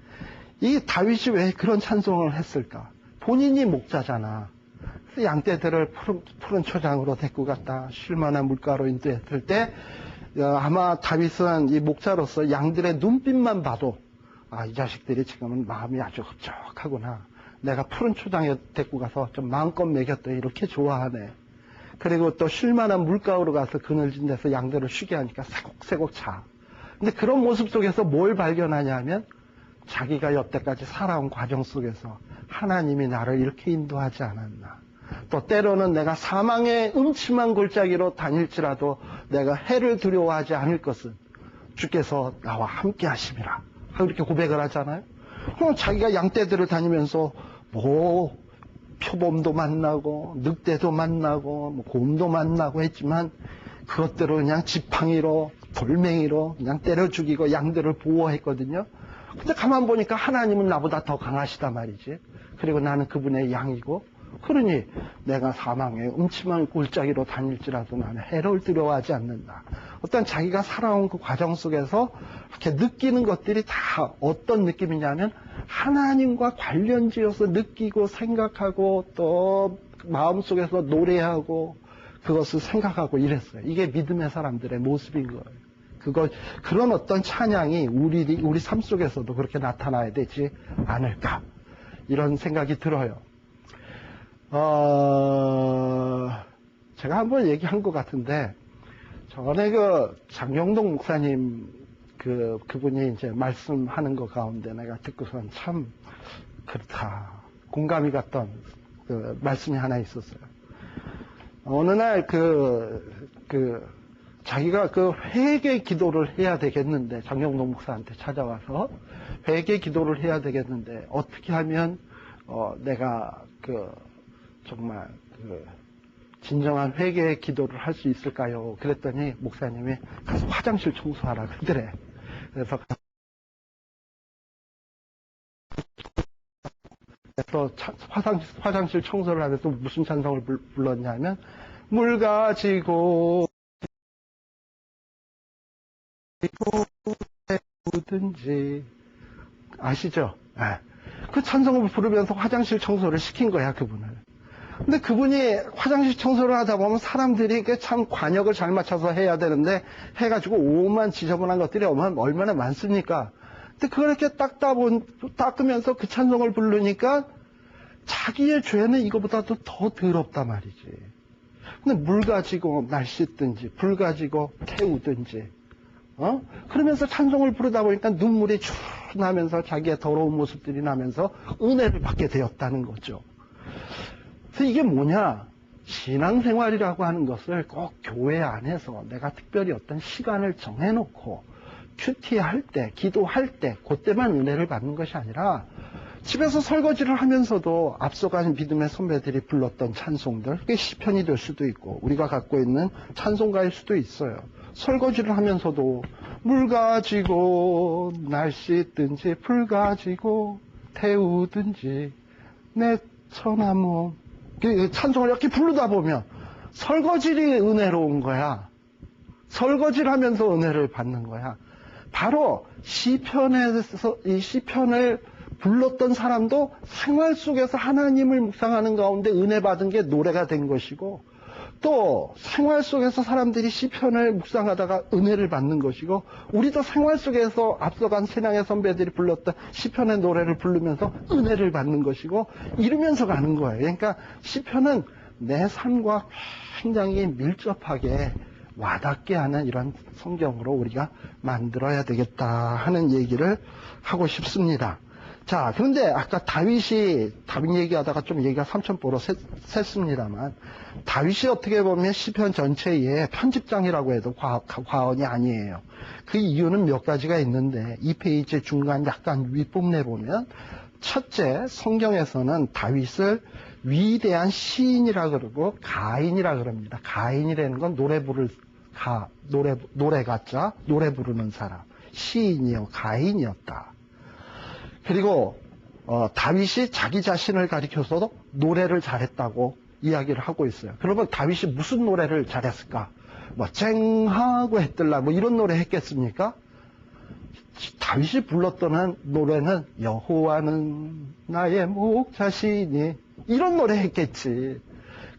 A: 이 다윗이 왜 그런 찬송을 했을까? 본인이 목자잖아. 그래서 양떼들을 푸른 초장으로 데리고 갔다 쉴만한 물가로 인도했을 때 아마 다윗은 이 목자로서 양들의 눈빛만 봐도 이 자식들이 지금은 마음이 아주 흡족하구나. 내가 푸른 초장에 데리고 가서 좀 마음껏 먹였더니 이렇게 좋아하네. 그리고 또 쉴만한 물가로 가서 그늘진 데서 양들을 쉬게 하니까 새곡새곡 자. 근데 그런 모습 속에서 뭘 발견하냐면 자기가 여태까지 살아온 과정 속에서 하나님이 나를 이렇게 인도하지 않았나. 또 때로는 내가 사망의 음침한 골짜기로 다닐지라도 내가 해를 두려워하지 않을 것은 주께서 나와 함께 하심이라. 이렇게 고백을 하잖아요. 그럼 자기가 양떼들을 다니면서 표범도 만나고 늑대도 만나고 곰도 만나고 했지만 그것들을 그냥 지팡이로 돌멩이로 그냥 때려 죽이고 양들을 보호했거든요. 근데 가만 보니까 하나님은 나보다 더 강하시단 말이지. 그리고 나는 그분의 양이고 그러니 내가 사망의 음침한 골짜기로 다닐지라도 나는 해를 두려워하지 않는다. 어떤 자기가 살아온 그 과정 속에서 이렇게 느끼는 것들이 다 어떤 느낌이냐면 하나님과 관련지어서 느끼고 생각하고 또 마음속에서 노래하고 그것을 생각하고 이랬어요. 이게 믿음의 사람들의 모습인 거예요. 그런 어떤 찬양이 우리 삶 속에서도 그렇게 나타나야 되지 않을까. 이런 생각이 들어요. 제가 한번 얘기한 것 같은데, 전에 장영동 목사님, 그분이 이제 말씀하는 것 가운데 내가 듣고선 참, 그렇다. 공감이 갔던 말씀이 하나 있었어요. 어느 날 자기가 회개 기도를 해야 되겠는데, 장영동 목사한테 찾아와서 회개 기도를 해야 되겠는데, 어떻게 하면, 내가 정말 진정한 회개의 기도를 할 수 있을까요? 그랬더니 목사님이 가서 화장실 청소하라 그러더래. 그래서 화장실 청소를 하면서 무슨 찬송을 불렀냐면 물 가지고 든지 아시죠? 네. 그 찬송을 부르면서 화장실 청소를 시킨 거야, 그분을. 근데 그분이 화장실 청소를 하다 보면 사람들이 참 관역을 잘 맞춰서 해야 되는데 해가지고 오만 지저분한 것들이 얼마나 많습니까? 근데 그걸 이렇게 닦으면서 그 찬송을 부르니까 자기의 죄는 이거보다도 더 더럽단 말이지. 근데 물 가지고 날 씻든지 불 가지고 태우든지 그러면서 찬송을 부르다 보니까 눈물이 쭉 나면서 자기의 더러운 모습들이 나면서 은혜를 받게 되었다는 거죠. 그래서 이게 뭐냐? 신앙생활이라고 하는 것을 꼭 교회 안에서 내가 특별히 어떤 시간을 정해놓고 큐티할 때, 기도할 때, 그때만 은혜를 받는 것이 아니라 집에서 설거지를 하면서도 앞서간 믿음의 선배들이 불렀던 찬송들, 그게 시편이 될 수도 있고 우리가 갖고 있는 찬송가일 수도 있어요. 설거지를 하면서도 물 가지고 날 씻든지 불 가지고 태우든지 내 처나무 찬송을 이렇게 부르다 보면 설거지를 은혜로운 거야. 설거지를 하면서 은혜를 받는 거야. 바로 시편에서 이 시편을 불렀던 사람도 생활 속에서 하나님을 묵상하는 가운데 은혜 받은 게 노래가 된 것이고 또 생활 속에서 사람들이 시편을 묵상하다가 은혜를 받는 것이고, 우리도 생활 속에서 앞서간 신앙의 선배들이 불렀던 시편의 노래를 부르면서 은혜를 받는 것이고, 이러면서 가는 거예요. 그러니까 시편은 내 삶과 굉장히 밀접하게 와닿게 하는 이런 성경으로 우리가 만들어야 되겠다 하는 얘기를 하고 싶습니다. 자, 그런데 아까 다윗 얘기하다가 좀 얘기가 삼천포로 샜습니다만, 다윗이 어떻게 보면 시편 전체의 편집장이라고 해도 과언이 아니에요. 그 이유는 몇 가지가 있는데, 이 페이지 중간 약간 윗부분에 보면, 첫째, 성경에서는 다윗을 위대한 시인이라 그러고 가인이라 그럽니다. 가인이라는 건 노래 가짜, 노래 부르는 사람. 시인이요, 가인이었다. 그리고 다윗이 자기 자신을 가리켜서도 노래를 잘했다고 이야기를 하고 있어요. 그러면 다윗이 무슨 노래를 잘했을까? 뭐 쨍하고 했들라 뭐 이런 노래 했겠습니까? 다윗이 불렀던 노래는 여호와는 나의 목자시니 이런 노래 했겠지.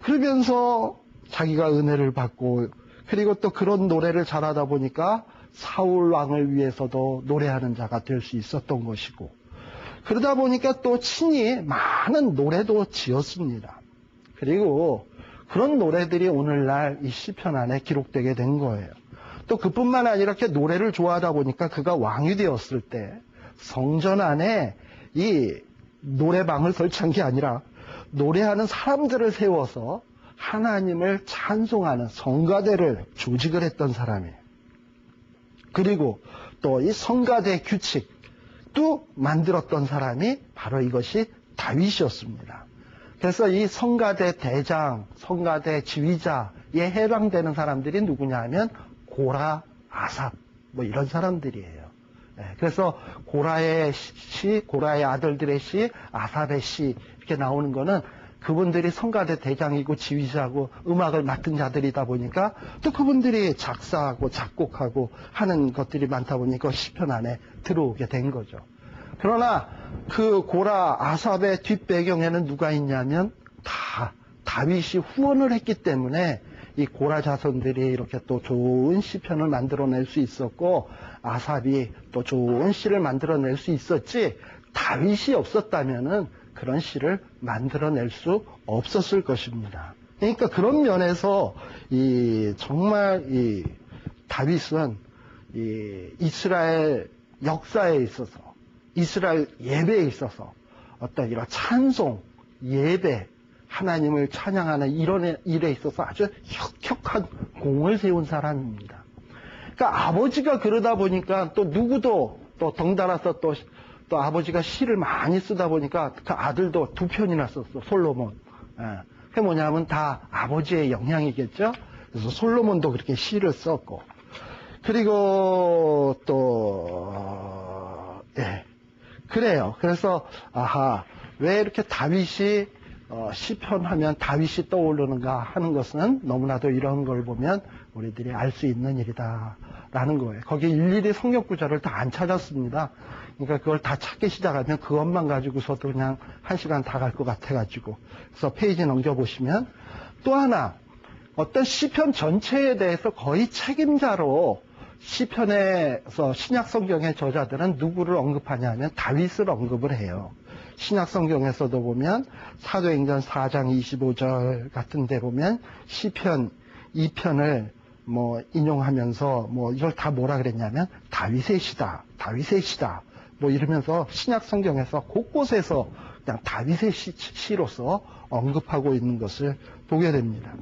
A: 그러면서 자기가 은혜를 받고, 그리고 또 그런 노래를 잘하다 보니까 사울 왕을 위해서도 노래하는 자가 될 수 있었던 것이고, 그러다 보니까 또 친히 많은 노래도 지었습니다. 그리고 그런 노래들이 오늘날 이 시편 안에 기록되게 된 거예요. 또 그뿐만 아니라 이렇게 노래를 좋아하다 보니까 그가 왕이 되었을 때 성전 안에 이 노래방을 설치한 게 아니라 노래하는 사람들을 세워서 하나님을 찬송하는 성가대를 조직을 했던 사람이에요. 그리고 또 이 성가대 규칙도 만들었던 사람이 바로 이것이 다윗이었습니다. 그래서 이 성가대 대장, 성가대 지휘자에 해당되는 사람들이 누구냐 하면 고라, 아삽 뭐 이런 사람들이에요. 그래서 고라의 시, 고라의 아들들의 시, 아삽의 시 이렇게 나오는 거는 그분들이 성가대 대장이고 지휘자고 음악을 맡은 자들이다 보니까 또 그분들이 작사하고 작곡하고 하는 것들이 많다 보니까 시편 안에 들어오게 된 거죠. 그러나 그 고라, 아삽의 뒷배경에는 누가 있냐면 다 다윗이 후원을 했기 때문에 이 고라 자손들이 이렇게 또 좋은 시편을 만들어낼 수 있었고, 아삽이 또 좋은 시를 만들어낼 수 있었지, 다윗이 없었다면은 그런 시를 만들어낼 수 없었을 것입니다. 그러니까 그런 면에서 정말 다윗은 이스라엘 역사에 있어서, 이스라엘 예배에 있어서 어떤 이런 찬송, 예배, 하나님을 찬양하는 이런 일에 있어서 아주 혁혁한 공을 세운 사람입니다. 그러니까 아버지가 그러다 보니까 또 누구도 또 덩달아서 또 아버지가 시를 많이 쓰다 보니까 그 아들도 2편이나 썼어, 솔로몬. 그게 뭐냐면 다 아버지의 영향이겠죠? 그래서 솔로몬도 그렇게 시를 썼고. 그리고 또, 그래요. 그래서, 왜 이렇게 다윗이 시편하면 다윗이 떠오르는가 하는 것은 너무나도 이런 걸 보면 우리들이 알 수 있는 일이다라는 거예요. 거기 일일이 성경 구절을 다 안 찾았습니다. 그러니까 그걸 다 찾기 시작하면 그것만 가지고서도 그냥 1시간 다 갈 것 같아가지고. 그래서 페이지 넘겨보시면 또 하나, 어떤 시편 전체에 대해서 거의 책임자로 시편에서 신약 성경의 저자들은 누구를 언급하냐면 다윗을 언급을 해요. 신약 성경에서도 보면 사도행전 4장 25절 같은 데 보면 시편 2편을 뭐 인용하면서 뭐 이걸 다 뭐라 그랬냐면 다윗의 시다, 다윗의 시다 뭐 이러면서 신약 성경에서 곳곳에서 그냥 다윗의 시로서 언급하고 있는 것을 보게 됩니다.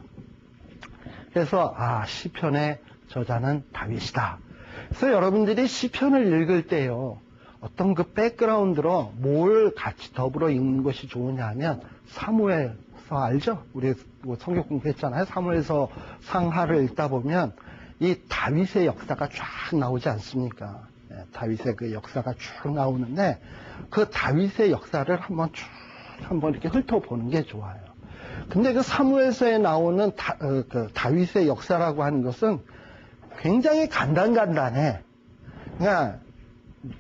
A: 그래서 시편의 저자는 다윗이다. 그래서 여러분들이 시편을 읽을 때요, 어떤 그 백그라운드로 뭘 같이 더불어 읽는 것이 좋으냐 하면 사무엘서 알죠? 우리 성경 공부했잖아요. 사무엘서 상하를 읽다 보면 이 다윗의 역사가 쫙 나오지 않습니까? 다윗의 그 역사가 쭉 나오는데 그 다윗의 역사를 한번 이렇게 훑어보는 게 좋아요. 근데 그 사무엘서에 나오는 그 다윗의 역사라고 하는 것은 굉장히 간단해. 그러니까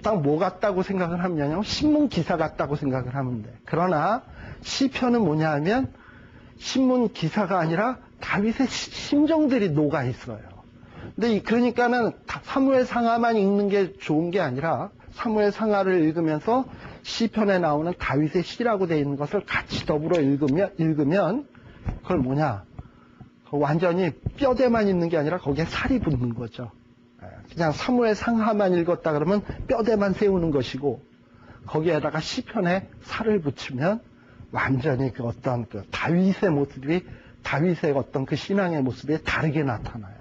A: 딱 뭐 같다고 생각을 하면 신문 기사 같다고 생각을 하면 돼. 그러나 시편은 뭐냐 하면 신문 기사가 아니라 다윗의 심정들이 녹아 있어요. 근데 그러니까는 사무엘 상하만 읽는 게 좋은 게 아니라 사무엘 상하를 읽으면서 시편에 나오는 다윗의 시라고 되어 있는 것을 같이 더불어 읽으면 그걸 뭐냐? 완전히 뼈대만 있는 게 아니라 거기에 살이 붙는 거죠. 그냥 사무엘 상하만 읽었다 그러면 뼈대만 세우는 것이고 거기에다가 시편에 살을 붙이면 완전히 그 어떤 그 다윗의 모습이 다윗의 어떤 그 신앙의 모습이 다르게 나타나요.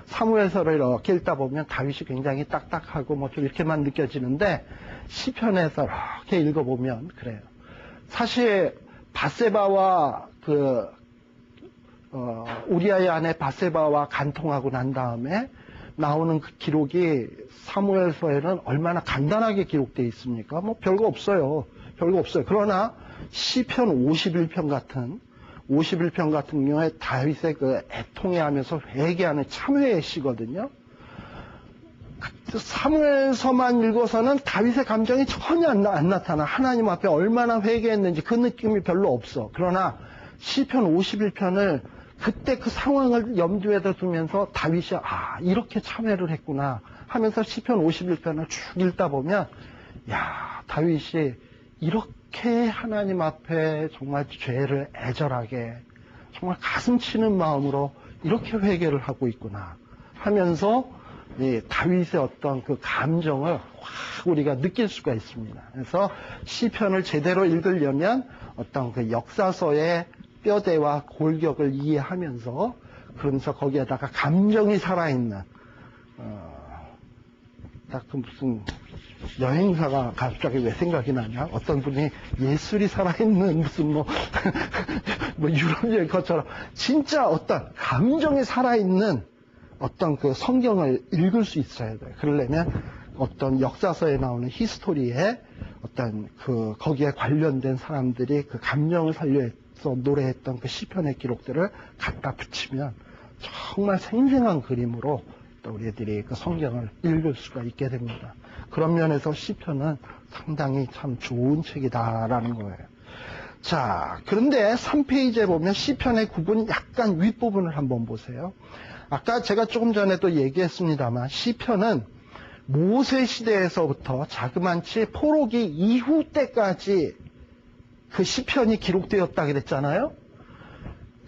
A: 사무엘서를 이렇게 읽다 보면 다윗이 굉장히 딱딱하고 뭐 좀 이렇게만 느껴지는데 시편에서 이렇게 읽어보면 그래요. 사실 바세바와 우리아의 아내 바세바와 간통하고 난 다음에 나오는 그 기록이 사무엘서에는 얼마나 간단하게 기록되어 있습니까? 뭐 별거 없어요. 별거 없어요. 그러나 시편 51편 같은 경우에 다윗의 그 애통해하면서 회개하는 참회의 시거든요. 사무엘서만 읽어서는 다윗의 감정이 전혀 안 나타나. 하나님 앞에 얼마나 회개했는지 그 느낌이 별로 없어. 그러나 시편 51편을 그때 그 상황을 염두에다 두면서 다윗이 이렇게 참회를 했구나 하면서 시편 51편을 쭉 읽다 보면 다윗이 이렇게 하나님 앞에 정말 죄를 애절하게 정말 가슴 치는 마음으로 이렇게 회개를 하고 있구나 하면서 다윗의 어떤 그 감정을 확 우리가 느낄 수가 있습니다. 그래서 시편을 제대로 읽으려면 어떤 그 역사서의 뼈대와 골격을 이해하면서 그러면서 거기에다가 감정이 살아있는 딱 그 무슨 여행사가 갑자기 왜 생각이 나냐? 어떤 분이 예술이 살아있는 무슨 뭐 유럽 여행 것처럼 진짜 어떤 감정이 살아있는 어떤 그 성경을 읽을 수 있어야 돼요. 그러려면 어떤 역사서에 나오는 히스토리에 어떤 그 거기에 관련된 사람들이 그 감정을 살려서 노래했던 그 시편의 기록들을 갖다 붙이면 정말 생생한 그림으로 또 우리들이 그 성경을 읽을 수가 있게 됩니다. 그런 면에서 시편은 상당히 참 좋은 책이다라는 거예요. 자, 그런데 3페이지에 보면 시편의 구분 약간 윗부분을 한번 보세요. 아까 제가 조금 전에도 얘기했습니다만 시편은 모세 시대에서부터 자그만치 포로기 이후 때까지 그 시편이 기록되었다 그랬잖아요.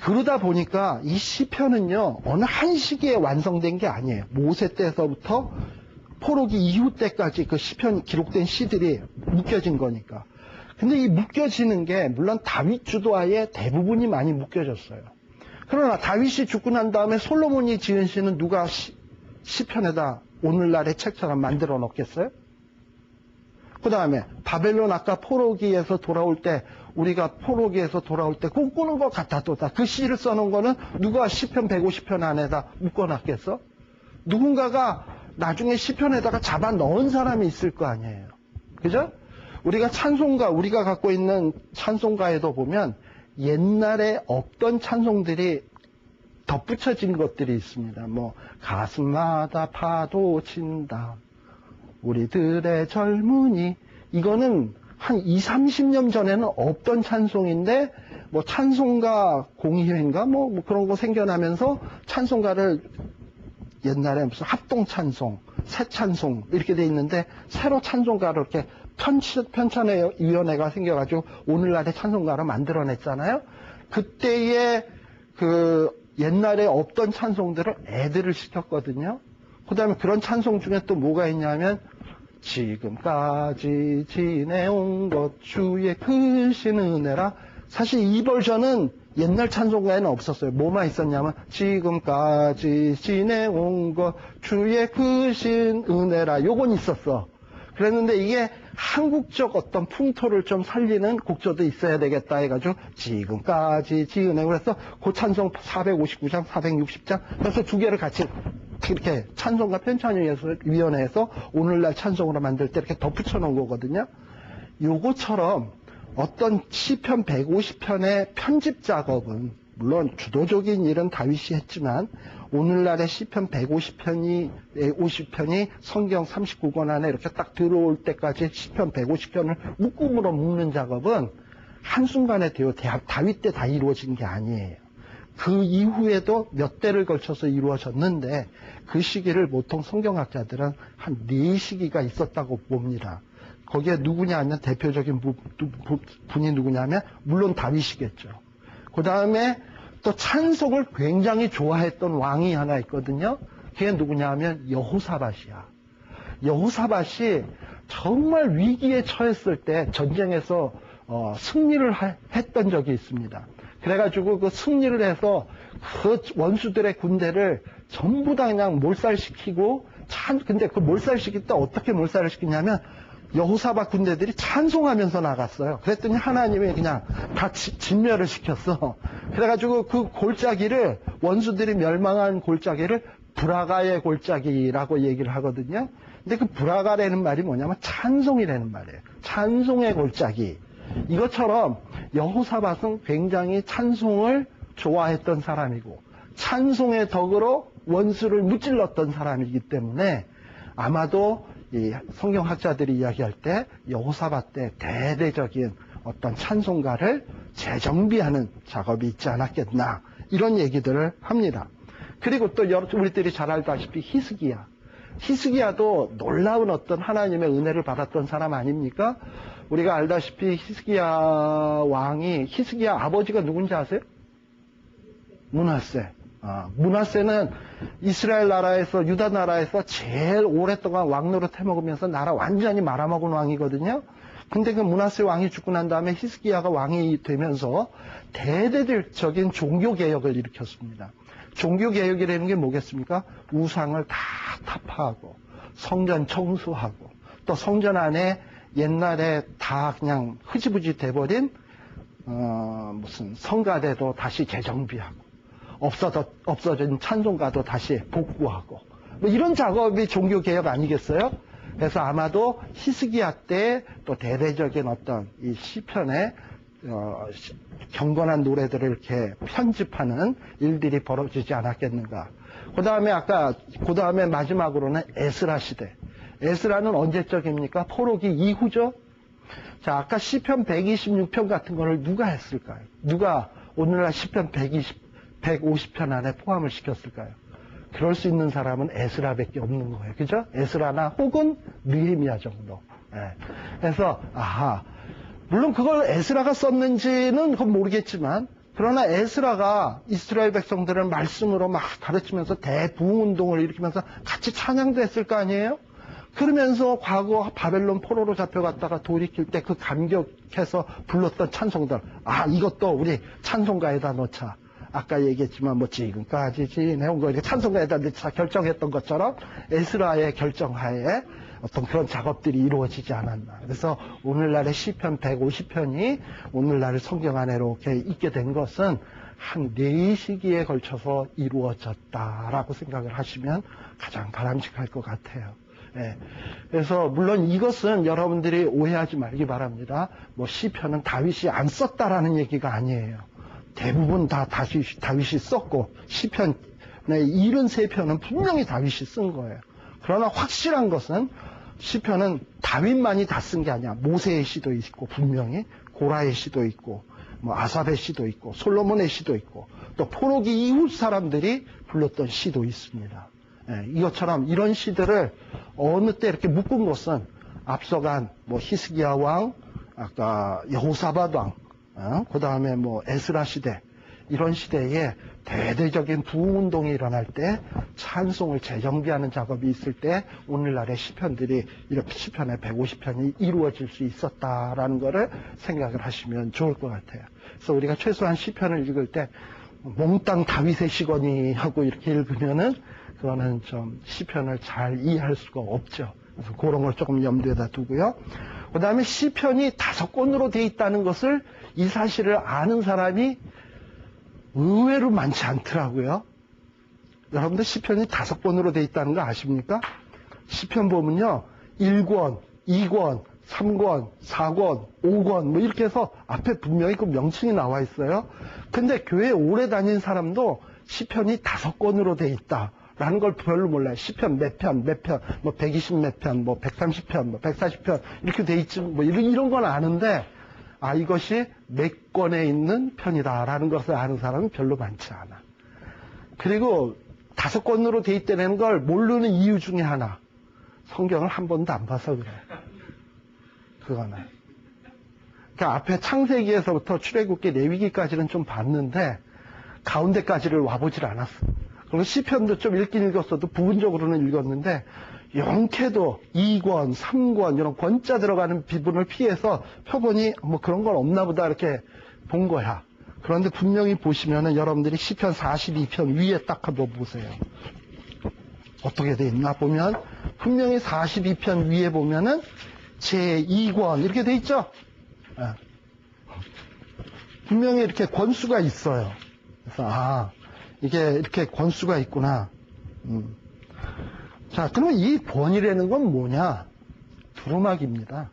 A: 그러다 보니까 이 시편은요 어느 한 시기에 완성된 게 아니에요. 모세 때서부터 포로기 이후 때까지 그 시편이 기록된 시들이 묶여진 거니까. 근데 이 묶여지는 게 물론 다윗 주도하에 대부분이 많이 묶여졌어요. 그러나 다윗이 죽고 난 다음에 솔로몬이 지은 시는 누가 시편에다 오늘날의 책처럼 만들어 놓겠어요? 그 다음에 바벨론 아까 포로기에서 돌아올 때 우리가 포로기에서 돌아올 때 꿈꾸는 것 같아도 그 시를 써놓은 거는 누가 시편 150편 안에다 묶어놨겠어? 누군가가 나중에 시편에다가 잡아 넣은 사람이 있을 거 아니에요. 그죠? 우리가 찬송가, 우리가 갖고 있는 찬송가에도 보면 옛날에 없던 찬송들이 덧붙여진 것들이 있습니다. 뭐 가슴마다 파도 친다. 우리들의 젊은이. 이거는 한 20, 30년 전에는 없던 찬송인데 뭐 찬송가 공의회인가 뭐 그런 거 생겨나면서 찬송가를 옛날에 무슨 합동 찬송, 새 찬송 이렇게 돼 있는데 새로 찬송가를 이렇게 편찬위원회가 생겨가지고 오늘날의 찬송가를 만들어냈잖아요. 그때의 그 옛날에 없던 찬송들을 애들을 시켰거든요. 그 다음에 그런 찬송 중에 또 뭐가 있냐면 지금까지 지내온 것 주의 크신 은혜라. 사실 이 버전은 옛날 찬송가에는 없었어요. 뭐만 있었냐면 지금까지 지내온 것 주의 크신 은혜라. 요건 있었어. 그랬는데 이게 한국적 어떤 풍토를 좀 살리는 곡조도 있어야 되겠다 해가지고 지금까지 지은혜. 그래서 그 찬송 459장 460장 그래서 두 개를 같이 이렇게 찬송가 편찬위원회에서 오늘날 찬송으로 만들 때 이렇게 덧붙여 놓은 거거든요. 요거처럼 어떤 시편 150편의 편집 작업은 물론 주도적인 일은 다윗이 했지만 오늘날의 시편 50편이 성경 39권 안에 이렇게 딱 들어올 때까지 시편 150편을 묶음으로 묶는 작업은 한순간에 다윗 때 다 이루어진 게 아니에요. 그 이후에도 몇 대를 걸쳐서 이루어졌는데 그 시기를 보통 성경학자들은 한 4시기가 있었다고 봅니다. 거기에 누구냐 하면 대표적인 분이 누구냐면 물론 다윗이겠죠. 그 다음에 또 찬송을 굉장히 좋아했던 왕이 하나 있거든요. 그게 누구냐 하면 여호사밧이야. 여호사밧이 정말 위기에 처했을 때 전쟁에서 승리를 했던 적이 있습니다. 그래가지고 그 승리를 해서 그 원수들의 군대를 전부 다 그냥 몰살시키고 근데 그 몰살시킬 때 어떻게 몰살을 시키냐면 여호사밧 군대들이 찬송하면서 나갔어요. 그랬더니 하나님이 그냥 다 진멸을 시켰어. 그래가지고 그 골짜기를 원수들이 멸망한 골짜기를 브라가의 골짜기라고 얘기를 하거든요. 근데 그 브라가라는 말이 뭐냐면 찬송이라는 말이에요. 찬송의 골짜기. 이것처럼 여호사밧은 굉장히 찬송을 좋아했던 사람이고 찬송의 덕으로 원수를 무찔렀던 사람이기 때문에 아마도 이 성경학자들이 이야기할 때 여호사밧 때 대대적인 어떤 찬송가를 재정비하는 작업이 있지 않았겠나 이런 얘기들을 합니다. 그리고 또 우리들이 잘 알다시피 히스기야도 놀라운 어떤 하나님의 은혜를 받았던 사람 아닙니까? 우리가 알다시피 히스기야 아버지가 누군지 아세요? 므낫세. 므낫세는 이스라엘 나라에서 유다 나라에서 제일 오랫동안 왕노릇 해먹으면서 나라 완전히 말아먹은 왕이거든요. 근데 그 므낫세 왕이 죽고 난 다음에 히스기야가 왕이 되면서 대대적인 종교개혁을 일으켰습니다. 종교개혁이라는 게 뭐겠습니까? 우상을 다 타파하고 성전 청소하고 또 성전 안에 옛날에 다 그냥 흐지부지 돼버린 무슨 성가대도 다시 재정비하고 없어진 찬송가도 다시 복구하고 뭐 이런 작업이 종교개혁 아니겠어요? 그래서 아마도 히스기야 때 또 대대적인 어떤 이 시편의 경건한 노래들을 이렇게 편집하는 일들이 벌어지지 않았겠는가. 그 다음에 마지막으로는 에스라 시대. 에스라는 언제적입니까? 포로기 이후죠? 자, 아까 시편 126편 같은 거를 누가 했을까요? 누가 오늘날 시편 150편 안에 포함을 시켰을까요? 그럴 수 있는 사람은 에스라밖에 없는 거예요. 그죠? 에스라나 혹은 느헤미야 정도. 네. 그래서, 물론 그걸 에스라가 썼는지는 그건 모르겠지만, 그러나 에스라가 이스라엘 백성들을 말씀으로 막 가르치면서 대부흥운동을 일으키면서 같이 찬양도 했을 거 아니에요? 그러면서 과거 바벨론 포로로 잡혀갔다가 돌이킬 때 그 감격해서 불렀던 찬송들. 이것도 우리 찬송가에다 넣자. 아까 얘기했지만 뭐 지금까지 지내온 거 이렇게 찬송가에다 넣자 결정했던 것처럼 에스라의 결정하에 어떤 그런 작업들이 이루어지지 않았나. 그래서 오늘날의 시편 150편이 오늘날 성경 안에 이렇게 있게 된 것은 한 4시기에 걸쳐서 이루어졌다라고 생각을 하시면 가장 바람직할 것 같아요. 네. 그래서 물론 이것은 여러분들이 오해하지 말기 바랍니다. 뭐 시편은 다윗이 안 썼다라는 얘기가 아니에요. 대부분 다 다윗이 썼고 시편의 73편은 분명히 다윗이 쓴 거예요. 그러나 확실한 것은 시편은 다윗만이 다 쓴 게 아니야. 모세의 시도 있고 분명히 고라의 시도 있고 뭐 아삽의 시도 있고 솔로몬의 시도 있고 또 포로기 이후 사람들이 불렀던 시도 있습니다. 이것처럼 이런 시들을 어느 때 이렇게 묶은 것은 앞서간 뭐 히스기야 왕, 아까 여호사밧 왕, 그 다음에 뭐 에스라 시대 이런 시대에 대대적인 부흥운동이 일어날 때 찬송을 재정비하는 작업이 있을 때 오늘날의 시편들이 이렇게 시편의 150편이 이루어질 수 있었다라는 거를 생각을 하시면 좋을 것 같아요. 그래서 우리가 최소한 시편을 읽을 때 몽땅 다윗의 시거니 하고 이렇게 읽으면은 그거는 좀 시편을 잘 이해할 수가 없죠. 그래서 그런 걸 조금 염두에다 두고요. 그 다음에 시편이 5권으로 되어 있다는 것을 이 사실을 아는 사람이 의외로 많지 않더라고요. 여러분들 시편이 5권으로 되어 있다는 거 아십니까? 시편 보면요. 1권, 2권, 3권, 4권, 5권 뭐 이렇게 해서 앞에 분명히 그 명칭이 나와 있어요. 근데 교회 오래 다닌 사람도 시편이 5권으로 되어 있다. 라는 걸 별로 몰라요. 시편 몇 편, 뭐 120 몇 편, 뭐 130편, 뭐 140편 이렇게 돼 있지 뭐 이런 건 아는데 이것이 몇 권에 있는 편이다라는 것을 아는 사람은 별로 많지 않아. 그리고 5권으로 돼 있다는 걸 모르는 이유 중에 하나. 성경을 한 번도 안 봐서 그래. 그거는. 그러니까 앞에 창세기에서부터 출애굽기, 레위기까지는 좀 봤는데 가운데까지를 와보질 않았어. 그리고 시편도 좀 읽긴 읽었어도 부분적으로는 읽었는데 영케도 2권, 3권 이런 권자 들어가는 부분을 피해서 펴보니 뭐 그런 건 없나 보다 이렇게 본 거야. 그런데 분명히 보시면은 여러분들이 시편 42편 위에 딱 한번 보세요. 어떻게 돼 있나 보면 분명히 42편 위에 보면은 제2권 이렇게 돼 있죠? 분명히 이렇게 권수가 있어요. 그래서 이게 이렇게 권수가 있구나. 자, 그러면 이 번이라는 건 뭐냐? 두루마기입니다.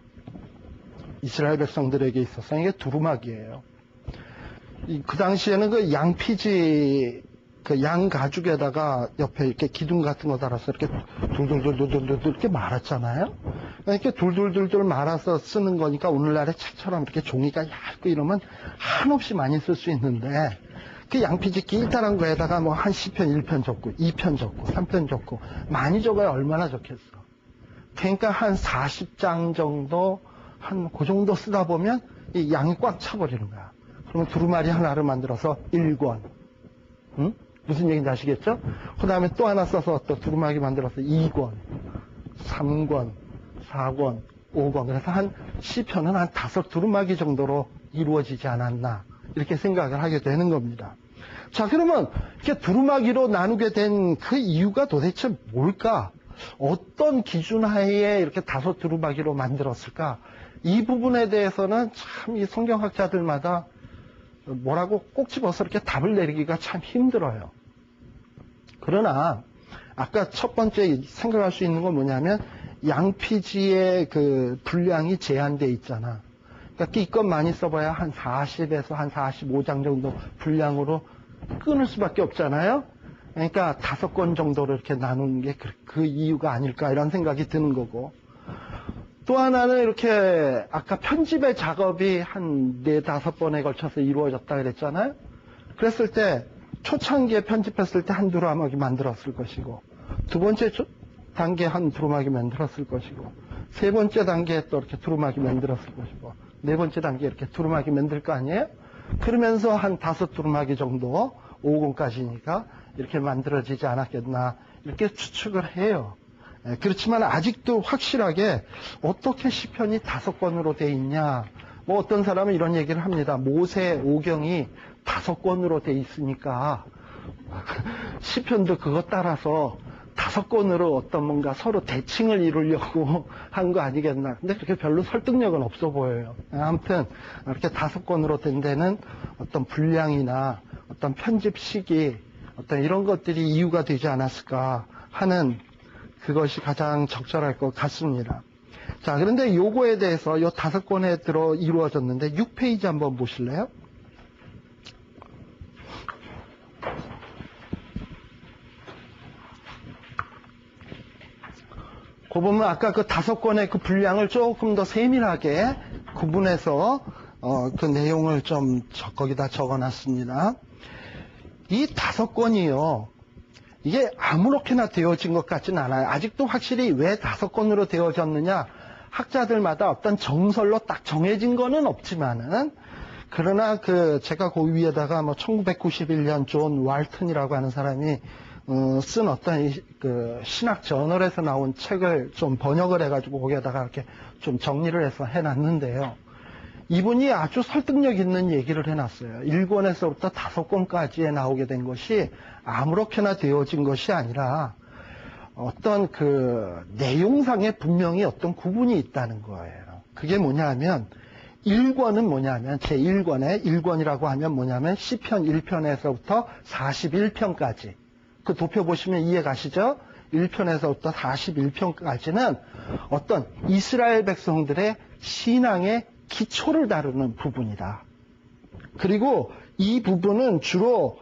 A: 이스라엘 백성들에게 있어서 이게 두루마기예요. 그 당시에는 그 양피지, 그 양 가죽에다가 옆에 이렇게 기둥 같은 거 달아서 이렇게 둘둘둘둘둘 이렇게 말았잖아요. 이렇게 둘둘둘둘 말아서 쓰는 거니까 오늘날의 책처럼 이렇게 종이가 얇고 이러면 한없이 많이 쓸 수 있는데 그 양피지 길다란 거에다가 뭐 한 시편 1편 적고 2편 적고 3편 적고 많이 적어야 얼마나 적겠어. 그러니까 한 40장 정도 한 그 정도 쓰다 보면 이 양이 꽉 차버리는 거야. 그러면 두루마리 하나를 만들어서 1권. 응? 무슨 얘기인지 아시겠죠? 그 다음에 또 하나 써서 또 두루마기 만들어서 2권, 3권, 4권, 5권. 그래서 한 시편은 한 5두루마기 정도로 이루어지지 않았나. 이렇게 생각을 하게 되는 겁니다. 자, 그러면 이렇게 두루마기로 나누게 된 그 이유가 도대체 뭘까? 어떤 기준 하에 이렇게 5두루마기로 만들었을까? 이 부분에 대해서는 참 이 성경학자들마다 뭐라고 꼭 집어서 이렇게 답을 내리기가 참 힘들어요. 그러나 아까 첫 번째 생각할 수 있는 건 뭐냐면 양피지의 그 분량이 제한되어 있잖아. 그러니까 끼껏 많이 써봐야 한 40에서 한 45장 정도 분량으로 끊을 수밖에 없잖아요. 그러니까 5권 정도로 이렇게 나누는 게 그 이유가 아닐까 이런 생각이 드는 거고. 또 하나는 이렇게 아까 편집의 작업이 한 4-5번에 걸쳐서 이루어졌다 그랬잖아요. 그랬을 때 초창기에 편집했을 때 한 두루마기 만들었을 것이고 두 번째 단계 한 두루마기 만들었을 것이고 세 번째 단계에 또 이렇게 두루마기 만들었을 것이고 네 번째 단계에 이렇게 두루마기 만들 거 아니에요? 그러면서 한 5두루마기 정도 5권까지니까 이렇게 만들어지지 않았겠나 이렇게 추측을 해요. 그렇지만 아직도 확실하게 어떻게 시편이 5권으로 돼 있냐. 뭐 어떤 사람은 이런 얘기를 합니다. 모세 오경이 5권으로 돼 있으니까 시편도 그거 따라서 5권으로 어떤 뭔가 서로 대칭을 이루려고 한 거 아니겠나. 근데 그렇게 별로 설득력은 없어 보여요. 아무튼 이렇게 5권으로 된 데는 어떤 분량이나 어떤 편집 시기 어떤 이런 것들이 이유가 되지 않았을까 하는 그것이 가장 적절할 것 같습니다. 자, 그런데 요거에 대해서 요 5권에 들어 이루어졌는데 6페이지 한번 보실래요? 그 보면 아까 그 5권의 그 분량을 조금 더 세밀하게 구분해서 그 내용을 좀 거기다 적어놨습니다. 이 5권이요. 이게 아무렇게나 되어진 것 같지는 않아요. 아직도 확실히 왜 5권으로 되어졌느냐 학자들마다 어떤 정설로 딱 정해진 거는 없지만은 그러나 제가 그 위에다가 뭐 1991년 존 왈튼이라고 하는 사람이 쓴 어떤 그 신학 저널에서 나온 책을 좀 번역을 해가지고 거기에다가 이렇게 좀 정리를 해서 해놨는데요. 이분이 아주 설득력 있는 얘기를 해놨어요. 1권에서부터 5권까지에 나오게 된 것이 아무렇게나 되어진 것이 아니라 어떤 그 내용상에 분명히 어떤 구분이 있다는 거예요. 그게 뭐냐면 1권은 뭐냐면 제1권에 1권이라고 하면 뭐냐면 시편 1편에서부터 41편까지 그 도표 보시면 이해 가시죠? 1편에서부터 41편까지는 어떤 이스라엘 백성들의 신앙의 기초를 다루는 부분이다. 그리고 이 부분은 주로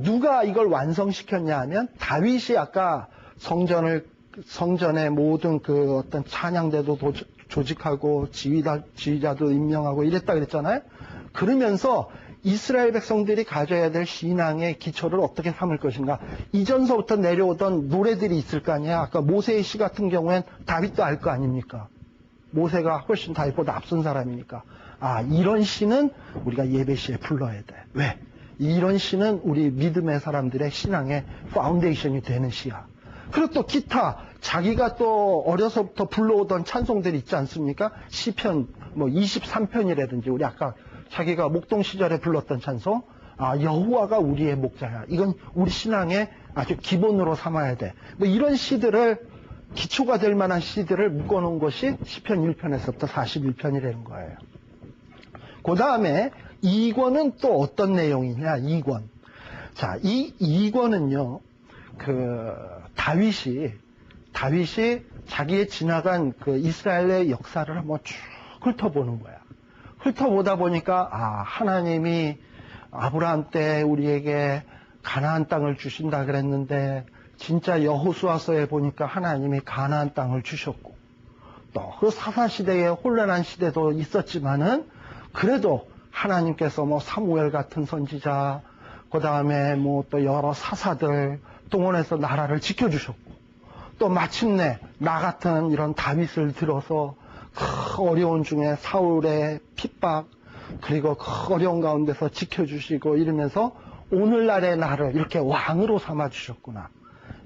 A: 누가 이걸 완성시켰냐 하면 다윗이 아까 성전의 모든 그 어떤 찬양대도 조직하고 지휘자도 임명하고 이랬다 그랬잖아요. 그러면서 이스라엘 백성들이 가져야 될 신앙의 기초를 어떻게 삼을 것인가. 이전서부터 내려오던 노래들이 있을 거 아니에요. 아까 모세의 시 같은 경우엔 다윗도 알 거 아닙니까? 모세가 훨씬 다윗보다 앞선 사람이니까. 아, 이런 시는 우리가 예배 시에 불러야 돼. 왜? 이런 시는 우리 믿음의 사람들의 신앙의 파운데이션이 되는 시야. 그리고 또 기타, 자기가 또 어려서부터 불러오던 찬송들이 있지 않습니까? 시편, 23편이라든지, 우리 아까 자기가 목동 시절에 불렀던 찬송, 아, 여호와가 우리의 목자야. 이건 우리 신앙의 아주 기본으로 삼아야 돼. 이런 시들을, 기초가 될 만한 시들을 묶어놓은 것이 시편 1편에서부터 41편이라는 거예요. 그 다음에 2권은 또 어떤 내용이냐, 2권. 자, 이 2권은요, 다윗이 자기의 지나간 그 이스라엘의 역사를 한번 쭉 훑어보는 거야. 훑어보다 보니까, 아, 하나님이 아브라함 때 우리에게 가나안 땅을 주신다 그랬는데, 진짜 여호수아서에 보니까 하나님이 가나안 땅을 주셨고, 또 그 사사시대에 혼란한 시대도 있었지만은, 그래도 하나님께서 사무엘 같은 선지자, 그 다음에 또 여러 사사들 동원해서 나라를 지켜주셨고, 또 마침내 나 같은 이런 다윗을 들어서 그 어려운 중에 사울의 핍박, 그리고 그 어려운 가운데서 지켜주시고 이러면서 오늘날의 나를 이렇게 왕으로 삼아주셨구나.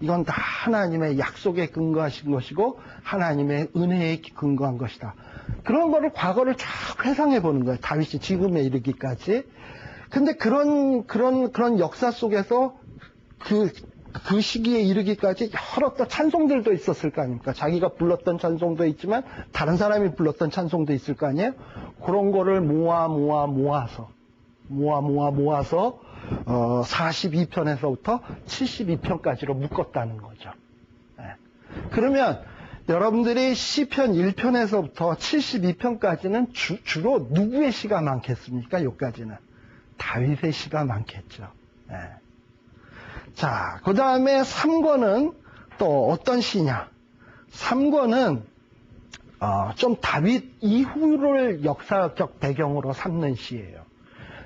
A: 이건 다 하나님의 약속에 근거하신 것이고 하나님의 은혜에 근거한 것이다. 그런 거를 과거를 쫙 회상해 보는 거예요. 다윗이 지금에 이르기까지. 근데 그런 역사 속에서 그 시기에 이르기까지 여러 또 찬송들도 있었을 거 아닙니까? 자기가 불렀던 찬송도 있지만 다른 사람이 불렀던 찬송도 있을 거 아니에요? 그런 거를 모아서 42편에서부터 72편까지로 묶었다는 거죠. 네. 그러면 여러분들이 시편 1편에서부터 72편까지는 주로 누구의 시가 많겠습니까? 여기까지는 다윗의 시가 많겠죠. 네. 자, 그 다음에 3권은 또 어떤 시냐? 3권은 좀 다윗 이후를 역사적 배경으로 삼는 시예요.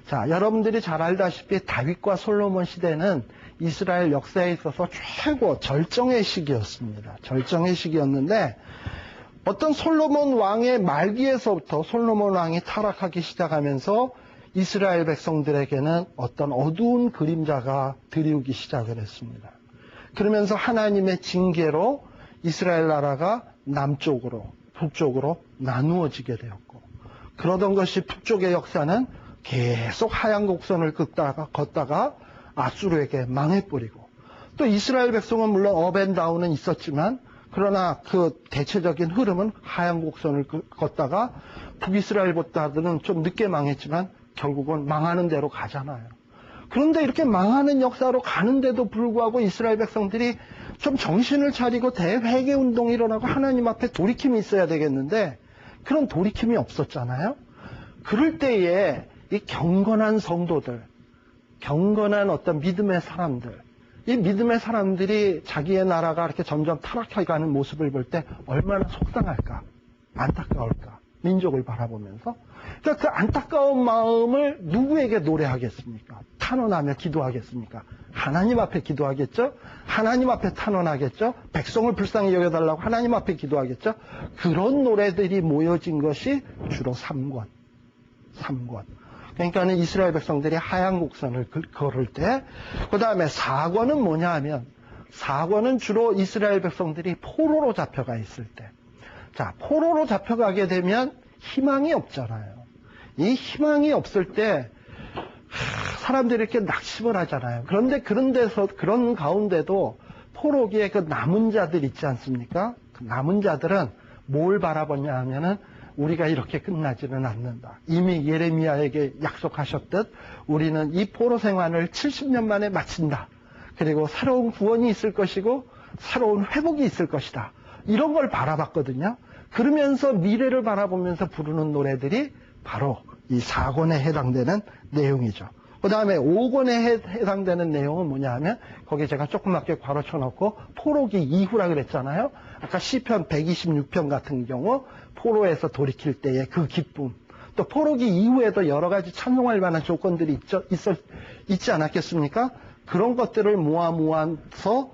A: 자, 여러분들이 잘 알다시피 다윗과 솔로몬 시대는 이스라엘 역사에 있어서 최고 절정의 시기였습니다. 절정의 시기였는데 어떤 솔로몬 왕의 말기에서부터 솔로몬 왕이 타락하기 시작하면서 이스라엘 백성들에게는 어떤 어두운 그림자가 드리우기 시작을 했습니다. 그러면서 하나님의 징계로 이스라엘 나라가 남쪽으로 북쪽으로 나누어지게 되었고, 그러던 것이 북쪽의 역사는 계속 하얀 곡선을 걷다가 아수르에게 망해버리고, 또 이스라엘 백성은 물론 업앤다운은 있었지만 그러나 그 대체적인 흐름은 하얀 곡선을 걷다가 북이스라엘보다는 좀 늦게 망했지만 결국은 망하는 대로 가잖아요. 그런데 이렇게 망하는 역사로 가는데도 불구하고 이스라엘 백성들이 좀 정신을 차리고 대회개 운동이 일어나고 하나님 앞에 돌이킴이 있어야 되겠는데 그런 돌이킴이 없었잖아요. 그럴 때에 이 경건한 성도들, 경건한 어떤 믿음의 사람들, 이 믿음의 사람들이 자기의 나라가 이렇게 점점 타락해가는 모습을 볼 때 얼마나 속상할까, 안타까울까, 민족을 바라보면서. 그러니까 그 안타까운 마음을 누구에게 노래하겠습니까? 탄원하며 기도하겠습니까? 하나님 앞에 기도하겠죠? 하나님 앞에 탄원하겠죠? 백성을 불쌍히 여겨달라고 하나님 앞에 기도하겠죠? 그런 노래들이 모여진 것이 주로 3권. 그러니까는 이스라엘 백성들이 하얀 곡선을 걸을 때, 그 다음에 4권은 뭐냐 하면, 4권은 주로 이스라엘 백성들이 포로로 잡혀가 있을 때. 자, 포로로 잡혀가게 되면 희망이 없잖아요. 이 희망이 없을 때, 사람들이 이렇게 낙심을 하잖아요. 그런데 그런 가운데도 포로기에 그 남은 자들 있지 않습니까? 그 남은 자들은 뭘 바라보냐 하면은 우리가 이렇게 끝나지는 않는다. 이미 예레미야에게 약속하셨듯 우리는 이 포로 생활을 70년 만에 마친다. 그리고 새로운 구원이 있을 것이고 새로운 회복이 있을 것이다. 이런 걸 바라봤거든요. 그러면서 미래를 바라보면서 부르는 노래들이 바로 이 4권에 해당되는 내용이죠. 그 다음에 5권에 해당되는 내용은 뭐냐 하면 거기에 제가 조그맣게 괄호 쳐놓고 포로기 이후라 그랬잖아요. 아까 시편 126편 같은 경우 포로에서 돌이킬 때의 그 기쁨, 또 포로기 이후에도 여러 가지 찬송할 만한 조건들이 있지 않았겠습니까? 그런 것들을 모아서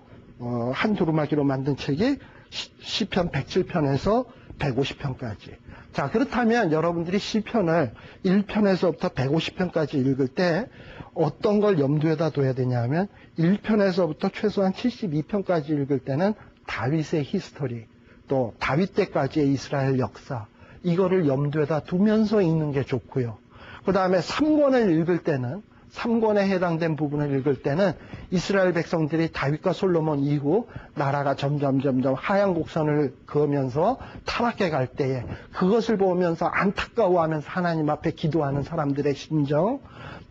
A: 한 두루마기로 만든 책이 시편 107편에서 150편까지. 자, 그렇다면 여러분들이 시편을 1편에서부터 150편까지 읽을 때 어떤 걸 염두에다 둬야 되냐면 1편에서부터 최소한 72편까지 읽을 때는 다윗의 히스토리, 또 다윗 때까지의 이스라엘 역사, 이거를 염두에다 두면서 읽는 게 좋고요. 그 다음에 3권을 읽을 때는 3권에 해당된 부분을 읽을 때는 이스라엘 백성들이 다윗과 솔로몬 이후 나라가 점점 하얀 곡선을 그으면서 타락해 갈 때에 그것을 보면서 안타까워하면서 하나님 앞에 기도하는 사람들의 심정,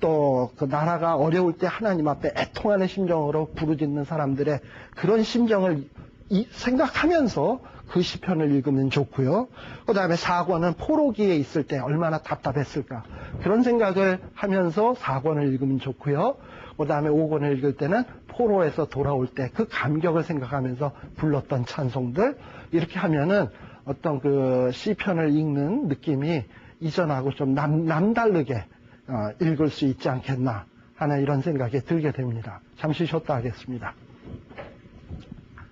A: 또 그 나라가 어려울 때 하나님 앞에 애통하는 심정으로 부르짖는 사람들의 그런 심정을 생각하면서 그 시편을 읽으면 좋고요. 그 다음에 4권은 포로기에 있을 때 얼마나 답답했을까, 그런 생각을 하면서 4권을 읽으면 좋고요. 그 다음에 5권을 읽을 때는 포로에서 돌아올 때 그 감격을 생각하면서 불렀던 찬송들, 이렇게 하면은 어떤 그 시편을 읽는 느낌이 이전하고 좀 남다르게 읽을 수 있지 않겠나 하는 이런 생각이 들게 됩니다. 잠시 쉬었다 하겠습니다.